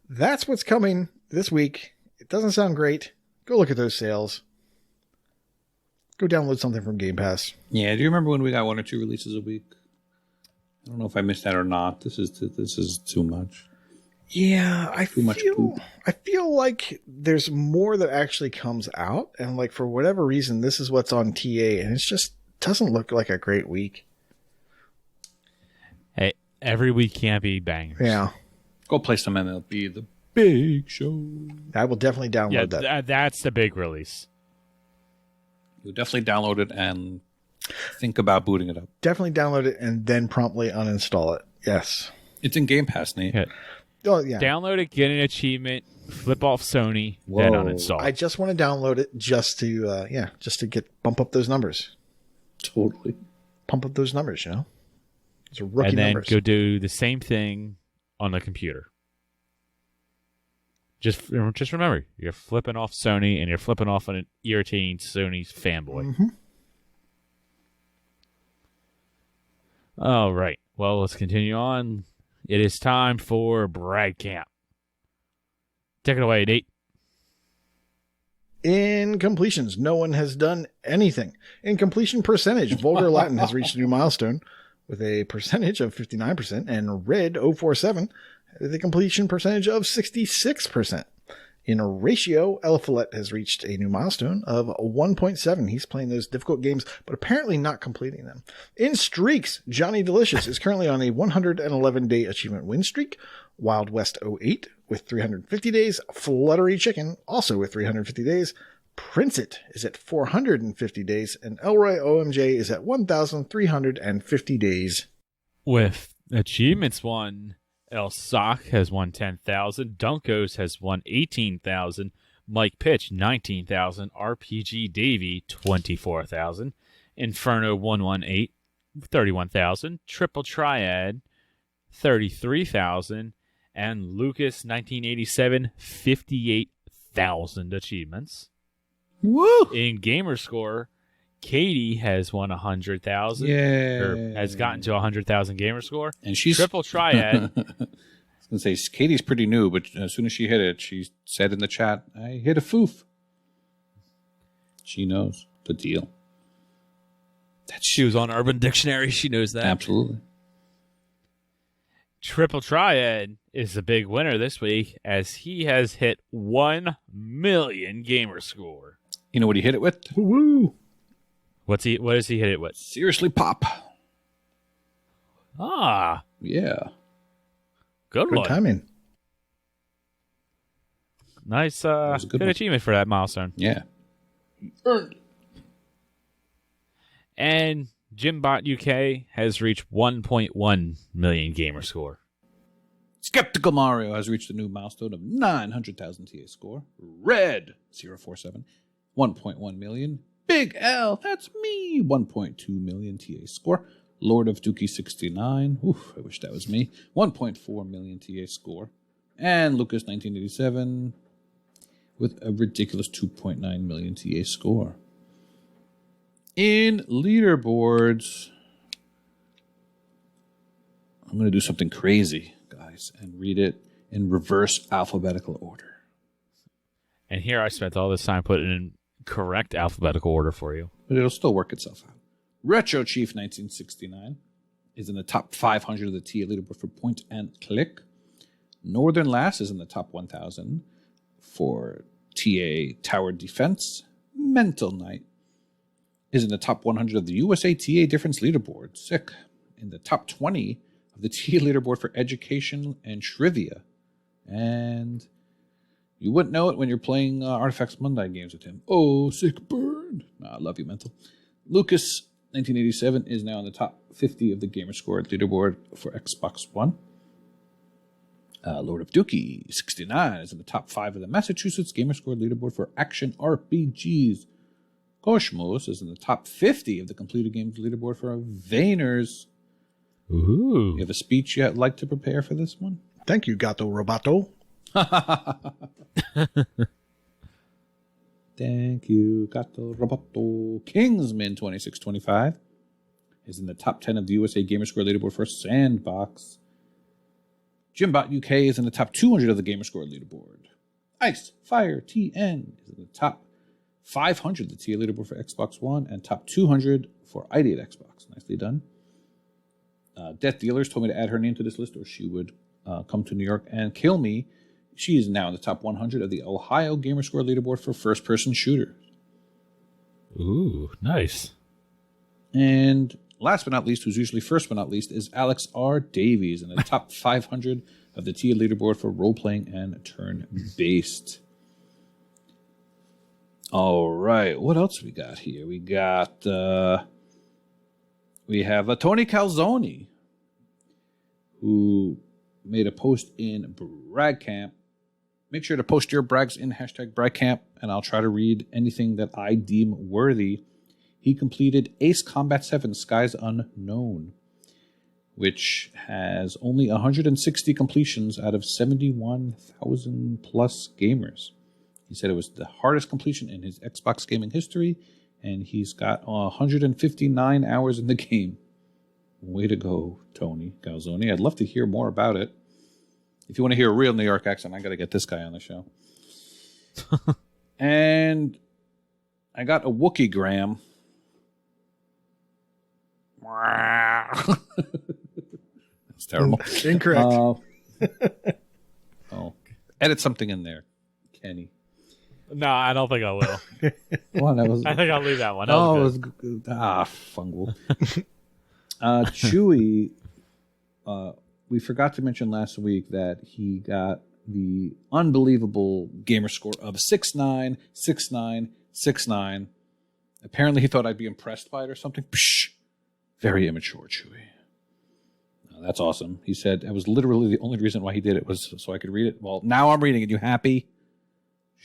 that's what's coming this week. It doesn't sound great. Go look at those sales. Go download something from Game Pass. Yeah, do you remember when we got 1 or 2 releases a week? I don't know if I missed that or not. This is too much. Yeah, I feel like there's more that actually comes out, and like for whatever reason, this is what's on TA, and it just doesn't look like a great week. Hey, every week can't be bangers. Yeah, go play some MLB The Big Show. I will definitely download that. That's the big release. You'll definitely download it and think about booting it up. Definitely download it and then promptly uninstall it. Yes. It's in Game Pass, Nate. Yeah. Oh, yeah. Download it, get an achievement, flip off Sony, then uninstall. I just want to download it just to bump up those numbers. Totally. Pump up those numbers, you know? Those are rookie and then numbers. Go do the same thing on the computer. Just remember, you're flipping off Sony and you're flipping off an irritating Sony fanboy. Mm-hmm. All right. Well, let's continue on. It is time for Brag Camp. Take it away, Nate. In completions, no one has done anything. In completion percentage, Vulgar Latin has reached a new milestone with a percentage of 59%, and Red 047 with a completion percentage of 66%. In a ratio, Eliphalet has reached a new milestone of 1.7. He's playing those difficult games, but apparently not completing them. In streaks, Johnny Delicious is currently on a 111-day achievement win streak. Wild West 08 with 350 days. Fluttery Chicken also with 350 days. Prince It is at 450 days. And Elroy OMJ is at 1,350 days. With achievements won, El Sock has won 10,000. Dunkos has won 18,000. Mike Pitch, 19,000. RPG Davey, 24,000. Inferno 118, 31,000. Triple Triad, 33,000. And Lucas 1987, 58,000 achievements. Woo! In Gamerscore, Katie has won 100,000. Yeah. Or has gotten to 100,000 Gamerscore. And she's Triple Triad. I was going to say, Katie's pretty new, but as soon as she hit it, she said in the chat, I hit a foof. She knows the deal. She was on Urban Dictionary. She knows that. Absolutely. Triple Triad is the big winner this week as he has hit 1 million gamer score. You know what he hit it with? Woo! What does he hit it with? Seriously Pop. Ah. Yeah. Good one. timing. Nice good one. achievement for that milestone. Yeah. And Jimbot UK has reached 1.1 million gamer score. Skeptical Mario has reached a new milestone of 900,000 TA score. Red 047, 1.1 million. Big L, that's me, 1.2 million TA score. Lord of Dookie 69, oof, I wish that was me, 1.4 million TA score. And Lucas 1987 with a ridiculous 2.9 million TA score. In leaderboards, I'm going to do something crazy, guys, and read it in reverse alphabetical order. And here I spent all this time putting in correct alphabetical order for you. But it'll still work itself out. Retro Chief 1969 is in the top 500 of the TA leaderboard for point and click. Northern Lass is in the top 1,000 for TA Tower Defense. Mental Knight is in the top 100 of the USA TA Difference leaderboard. Sick. In the top 20 of the TA leaderboard for education and trivia. And you wouldn't know it when you're playing Artifacts Monday games with him. Oh, sick burn. I love you, Mental. Lucas 1987 is now in the top 50 of the Gamerscore leaderboard for Xbox One. Lord of Dookie 69 is in the top 5 of the Massachusetts Gamerscore leaderboard for action RPGs. KooshMoose is in the top 50 of the completed games leaderboard for Vayners. Ooh. You have a speech you'd like to prepare for this one? Thank you, Gato Roboto. Thank you, Gato Roboto. Kingsman 2625 is in the top 10 of the USA Gamerscore leaderboard for Sandbox. Jimbot UK is in the top 200 of the Gamerscore leaderboard. Ice Fire TN is in the top 500 of the TA leaderboard for Xbox One and top 200 for ID at Xbox. Nicely done. Death Dealers told me to add her name to this list or she would come to New York and kill me. She is now in the top 100 of the Ohio Gamerscore leaderboard for first-person shooters. Ooh, nice. And last but not least, who's usually first but not least, is Alex R. Davies in the top 500 of the TA leaderboard for role-playing and turn-based. All right, what else we got here? We got, we have Tony Calzoni, who made a post in Brag Camp. Make sure to post your brags in hashtag BragCamp, and I'll try to read anything that I deem worthy. He completed Ace Combat 7 Skies Unknown, which has only 160 completions out of 71,000 plus gamers. He said it was the hardest completion in his Xbox gaming history, and he's got 159 hours in the game. Way to go, Tony Calzoni. I'd love to hear more about it. If you want to hear a real New York accent, I got to get this guy on the show. And I got a Wookiee gram. That's terrible. Incorrect. Edit something in there, Kenny. No, I don't think I will. I think I'll leave that one. That was good. Fungal. Chewy, we forgot to mention last week that he got the unbelievable gamer score of 696969. Apparently he thought I'd be impressed by it or something. Psh, very immature, Chewy. That's awesome. He said it was literally the only reason why he did it was so I could read it. Well, now I'm reading it. You happy?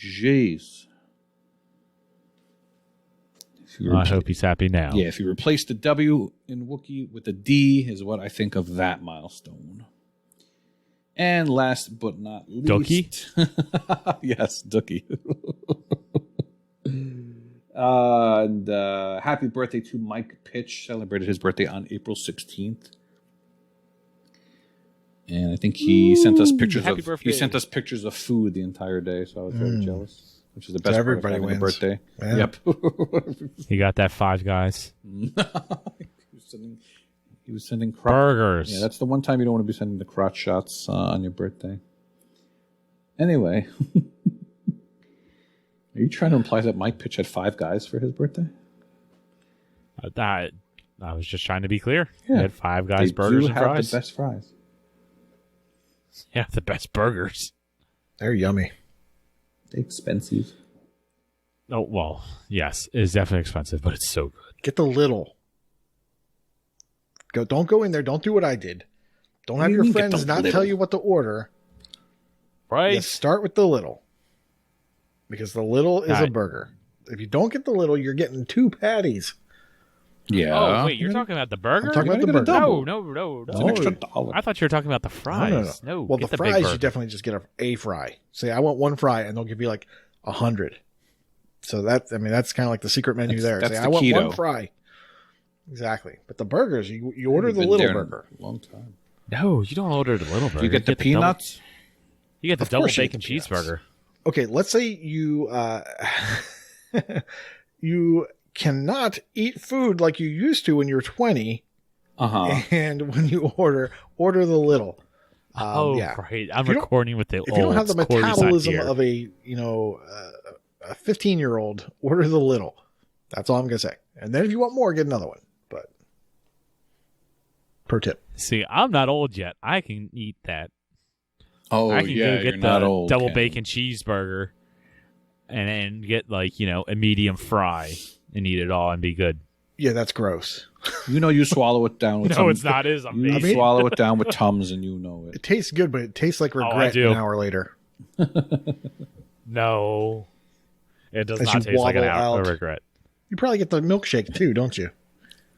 Jeez. I hope he's happy now. Yeah, if you replace the W in Wookiee with a D is what I think of that milestone. And last but not least... Dookie? Yes, Dookie. And happy birthday to Mike Pitch. Celebrated his birthday on April 16th. And I think he sent us pictures of food the entire day, so I was very jealous. Which is the best part of having a birthday. Yeah. Yep. He got that Five Guys. He was sending burgers. Yeah, that's the one time you don't want to be sending the crotch shots on your birthday. Anyway, are you trying to imply that Mike pitched at Five Guys for his birthday? I was just trying to be clear. Yeah. He had Five Guys They burgers do and have fries. the best fries. Yeah, the best burgers. They're yummy. They're expensive. Oh, well, yes, it's definitely expensive, but it's so good. Get the little. Don't go in there. Don't do what I did. Don't have your friends not tell you what to order. Right? You start with the little. Because the little is a burger. If you don't get the little, you're getting 2 patties. Yeah. Oh, wait, you're talking about the burger? I'm talking about the burger. No. It's an extra $1. I thought you were talking about the fries. No, well, get the big fries, burger. you definitely just get a fry. Say, I want 1 fry, and they'll give you like 100. So that's kind of like the secret menu there. That's Say, the I want keto. 1 fry. Exactly. But the burgers, you order the little burger. A long time. No, you don't order the little burger. You get the peanuts? You get the Of double course you get bacon the peanuts. cheeseburger. Okay, let's say you you cannot eat food like you used to when you're 20, and when you order the little. Right. I'm recording with the If you don't have the Corey's not metabolism here. of a 15-year-old, order the little. That's all I'm gonna say. And then if you want more, get another one. But per tip. See, I'm not old yet. I can eat that. Oh, I can yeah, go you're get not the old, double Ken. bacon cheeseburger and then get a medium fry and eat it all and be good. Yeah, that's gross. You swallow it down with No, it's not. It is amazing. You swallow it down with Tums and you know it. It tastes good, but it tastes like I regret do. an hour later. No. It does As not you taste like an waddle hour of out. regret. You probably get the milkshake too, don't you?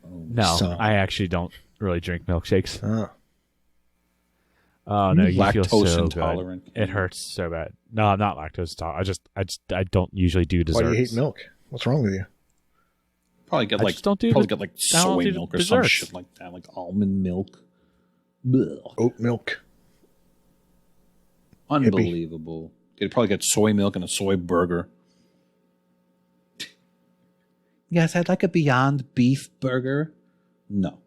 No, So- I actually don't really drink milkshakes. Oh. Oh no, you feel Lactose so intolerant. good. It hurts so bad. No, I'm not lactose intolerant. I don't usually do desserts. Why do you hate milk? What's wrong with you? Probably get I like just don't do probably the- get like I don't soy do milk or desserts. some shit like that, like almond milk. Blech. Oat milk. Unbelievable. You'd probably get soy milk and a soy burger. Yes, I'd like a Beyond Beef burger. No.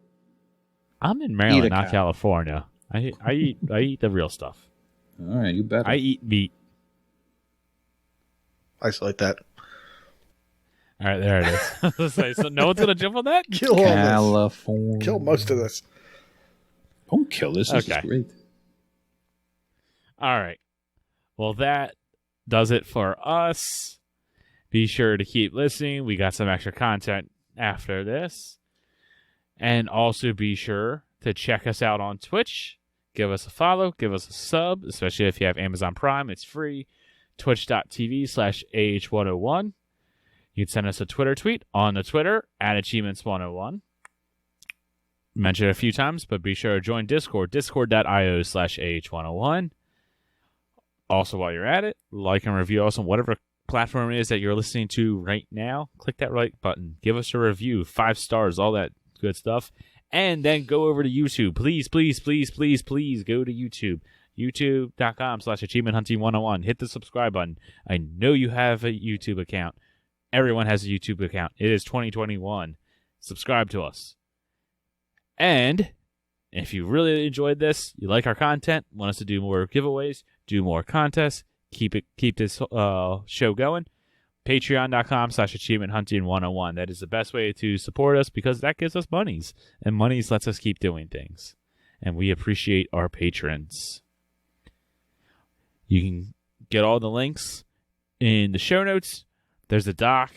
I'm in Maryland, Eat a not cow. California. I eat the real stuff. All right, you better. I eat meat. Isolate that. All right, there it is. So no one's gonna jump on that. Kill all this. California. Kill most of this. Don't kill this. This Okay. is great. All right. Well, that does it for us. Be sure to keep listening. We got some extra content after this. And also be sure to check us out on Twitch. Give us a follow. Give us a sub, especially if you have Amazon Prime. It's free. Twitch.tv/AH101. You can send us a Twitter tweet on the Twitter @Achievements101. Mentioned it a few times, but be sure to join Discord. Discord.io/AH101. Also, while you're at it, like and review us on whatever platform it is that you're listening to right now. Click that like button. Give us a review. 5 stars, all that good stuff. And then go over to YouTube. Please, please, please, please, please go to YouTube. YouTube.com/AchievementHunting101. Hit the subscribe button. I know you have a YouTube account. Everyone has a YouTube account. It is 2021. Subscribe to us. And if you really enjoyed this, you like our content, want us to do more giveaways, do more contests, keep this show going, patreon.com/AchievementHunting101. That is the best way to support us because that gives us monies. And monies lets us keep doing things. And we appreciate our patrons. You can get all the links in the show notes. There's a doc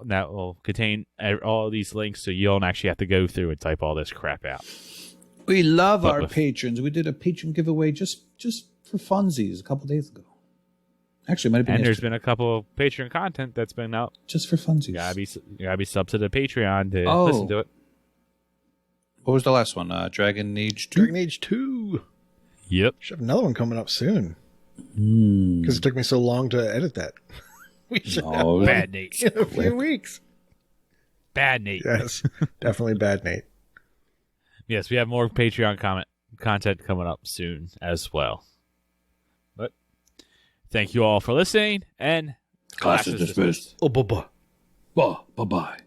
that will contain all these links so you don't actually have to go through and type all this crap out. We love But our with- patrons. We did a patron giveaway just for funsies a couple days ago. Actually, it might have been And there's yesterday. been a couple of Patreon content that's been out. Just for funsies. You gotta be sub to the Patreon to Oh. listen to it. What was the last one? Dragon Age 2? Dragon Age 2. Yep. Should have another one coming up soon. Because it took me so long to edit that. We should have Oh, one Bad Nate. in a few weeks. Bad Nate. Yes, definitely bad, Nate. Yes, we have more Patreon content coming up soon as well. But thank you all for listening, and Class is dismissed. Oh, bye-bye. Bye-bye.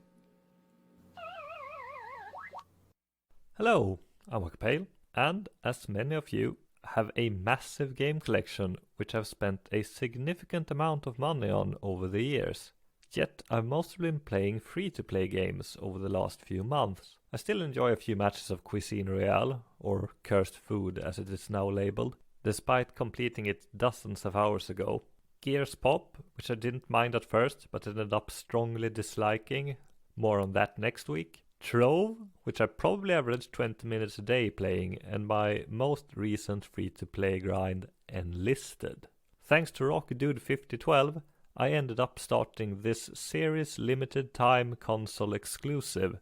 Hello, I'm Wakapale, and as many of you, have a massive game collection which I've spent a significant amount of money on over the years. Yet I've mostly been playing free-to-play games over the last few months. I still enjoy a few matches of Cuisine Royale, or Cursed Food as it is now labelled, despite completing it dozens of hours ago. Gears Pop, which I didn't mind at first, but ended up strongly disliking. More on that next week. Trove, which I probably average 20 minutes a day playing, and my most recent free-to-play grind, Enlisted. Thanks to RockDude5012, I ended up starting this series limited time console exclusive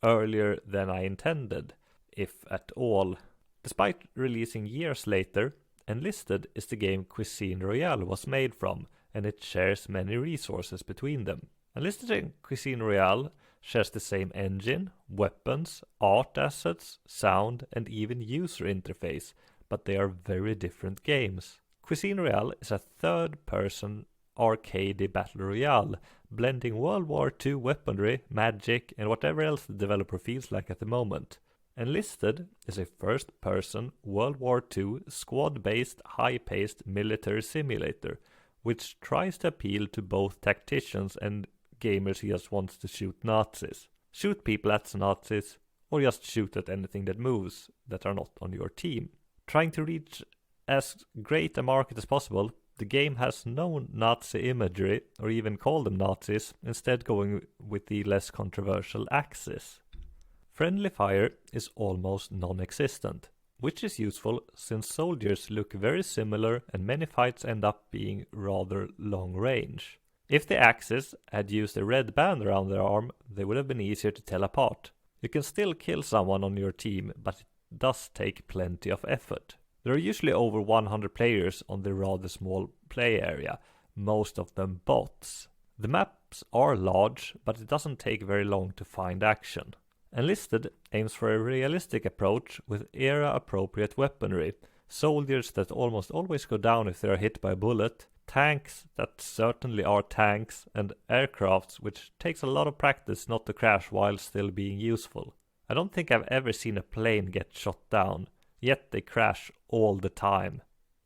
earlier than I intended, if at all. Despite releasing years later, Enlisted is the game Cuisine Royale was made from, and it shares many resources between them. Enlisted and Cuisine Royale shares the same engine, weapons, art assets, sound, and even user interface, but they are very different games. Cuisine Royale is a third-person arcade battle royale, blending World War II weaponry, magic, and whatever else the developer feels like at the moment. Enlisted is a first-person World War II squad-based, high-paced military simulator, which tries to appeal to both tacticians and gamers who just wants to shoot Nazis. Shoot people at Nazis, or just shoot at anything that moves that are not on your team. Trying to reach as great a market as possible, the game has no Nazi imagery, or even call them Nazis, instead going with the less controversial Axis. Friendly fire is almost non-existent, which is useful since soldiers look very similar and many fights end up being rather long range. If the Axis had used a red band around their arm, they would have been easier to tell apart. You can still kill someone on your team, but it does take plenty of effort. There are usually over 100 players on the rather small play area, most of them bots. The maps are large, but it doesn't take very long to find action. Enlisted aims for a realistic approach with era-appropriate weaponry, soldiers that almost always go down if they are hit by a bullet, tanks that certainly are tanks, and aircrafts which takes a lot of practice not to crash while still being useful. I don't think I've ever seen a plane get shot down, yet they crash all the time.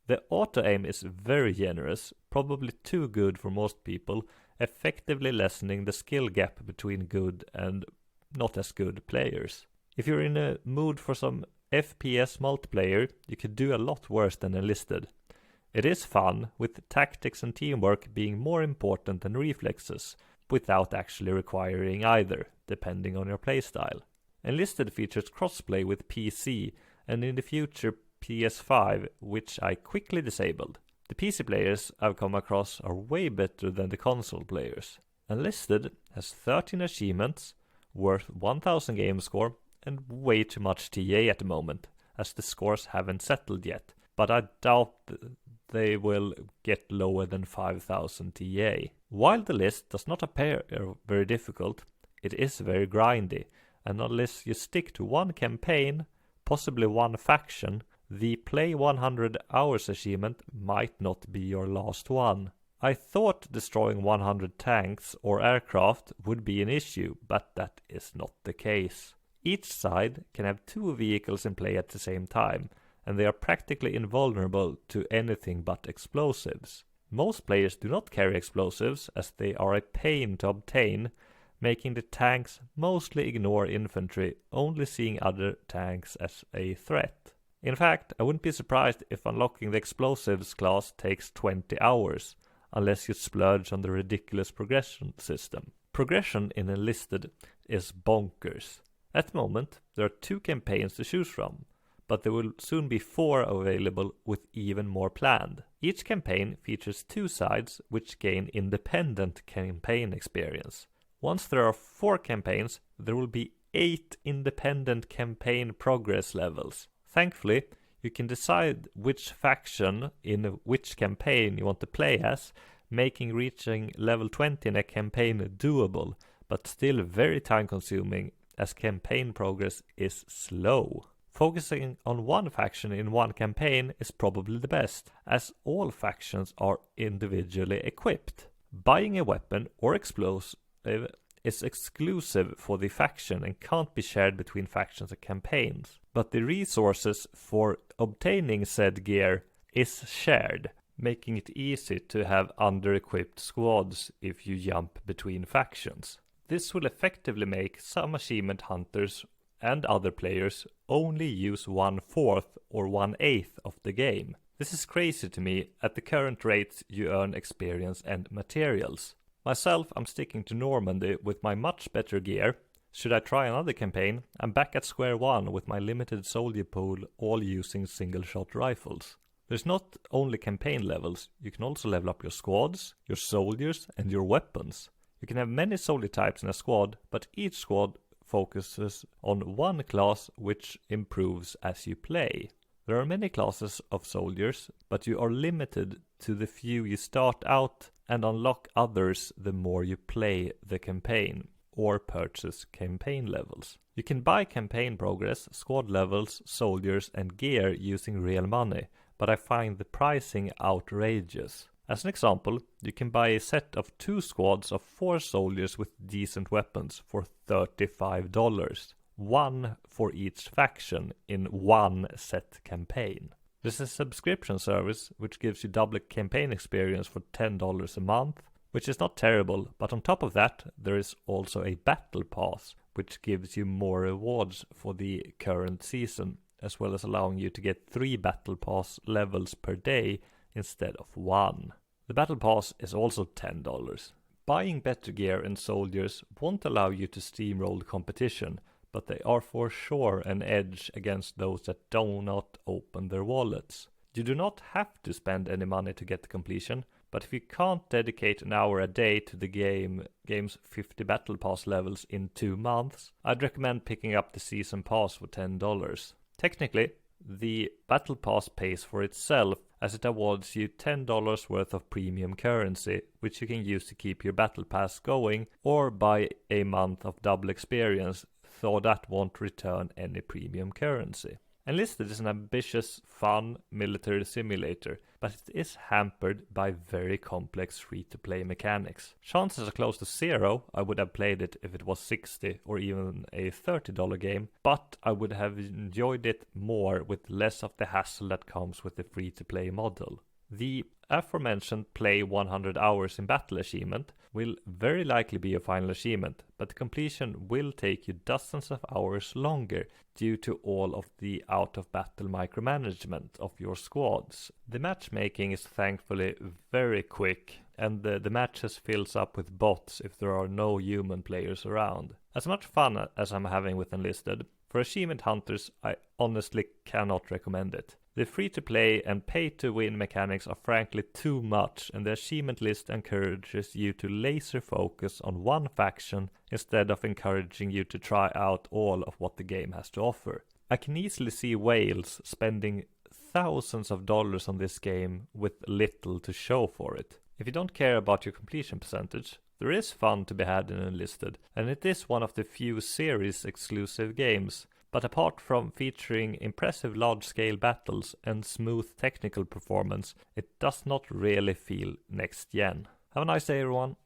The auto-aim is very generous, probably too good for most people, effectively lessening the skill gap between good and not as good players. If you're in a mood for some FPS multiplayer, you could do a lot worse than Enlisted. It is fun, with tactics and teamwork being more important than reflexes, without actually requiring either, depending on your playstyle. Enlisted features crossplay with PC, and in the future PS5, which I quickly disabled. The PC players I've come across are way better than the console players. Enlisted has 13 achievements, worth 1000 game score, and way too much TA at the moment, as the scores haven't settled yet, but I doubt they will get lower than 5000 TA. While the list does not appear very difficult, it is very grindy, and unless you stick to one campaign, possibly one faction, the play 100 hours achievement might not be your last one. I thought destroying 100 tanks or aircraft would be an issue, but that is not the case. Each side can have 2 vehicles in play at the same time, and they are practically invulnerable to anything but explosives. Most players do not carry explosives, as they are a pain to obtain, making the tanks mostly ignore infantry, only seeing other tanks as a threat. In fact, I wouldn't be surprised if unlocking the explosives class takes 20 hours, unless you splurge on the ridiculous progression system. Progression in Enlisted is bonkers. At the moment, there are 2 campaigns to choose from, but there will soon be 4 available with even more planned. Each campaign features 2 sides which gain independent campaign experience. Once there are 4 campaigns, there will be 8 independent campaign progress levels. Thankfully, you can decide which faction in which campaign you want to play as, making reaching level 20 in a campaign doable, but still very time consuming as campaign progress is slow. Focusing on one faction in one campaign is probably the best, as all factions are individually equipped. Buying a weapon or explosive is exclusive for the faction and can't be shared between factions and campaigns. But the resources for obtaining said gear is shared, making it easy to have under-equipped squads if you jump between factions. This will effectively make some achievement hunters and other players only use 1/4 or 1/8 of the game. This is crazy to me. At the current rates you earn experience and materials. Myself, I'm sticking to Normandy with my much better gear. Should I try another campaign, I'm back at square one with my limited soldier pool, all using single-shot rifles. There's not only campaign levels, you can also level up your squads, your soldiers, and your weapons. You can have many soldier types in a squad, but each squad focuses on one class which improves as you play. There are many classes of soldiers, but you are limited to the few you start out and unlock others the more you play the campaign or purchase campaign levels. You can buy campaign progress, squad levels, soldiers and gear using real money, but I find the pricing outrageous. As an example, you can buy a set of 2 squads of 4 soldiers with decent weapons for $35. One for each faction in one set campaign. There's a subscription service which gives you double campaign experience for $10 a month, which is not terrible, but on top of that there is also a battle pass which gives you more rewards for the current season, as well as allowing you to get 3 battle pass levels per day instead of 1. The battle pass is also $10. Buying better gear and soldiers won't allow you to steamroll the competition, but they are for sure an edge against those that do not open their wallets. You do not have to spend any money to get the completion, but if you can't dedicate an hour a day to the game's 50 battle pass levels in 2 months, I'd recommend picking up the season pass for $10. Technically, the battle pass pays for itself, as it awards you $10 worth of premium currency, which you can use to keep your battle pass going, or buy a month of double experience, though that won't return any premium currency. Enlisted is an ambitious, fun military simulator, but it is hampered by very complex free-to-play mechanics. Chances are close to 0. I would have played it if it was $60 or even a $30 game, but I would have enjoyed it more with less of the hassle that comes with the free-to-play model. The aforementioned play 100 hours in battle achievement will very likely be a final achievement, but the completion will take you dozens of hours longer due to all of the out-of-battle micromanagement of your squads. The matchmaking is thankfully very quick, and the matches fills up with bots if there are no human players around. As much fun as I'm having with Enlisted, for achievement hunters I honestly cannot recommend it. The free-to-play and pay-to-win mechanics are frankly too much, and the achievement list encourages you to laser focus on one faction instead of encouraging you to try out all of what the game has to offer. I can easily see whales spending thousands of dollars on this game with little to show for it. If you don't care about your completion percentage, there is fun to be had in Enlisted, and it is one of the few series-exclusive games. But apart from featuring impressive large-scale battles and smooth technical performance, it does not really feel next-gen. Have a nice day, everyone.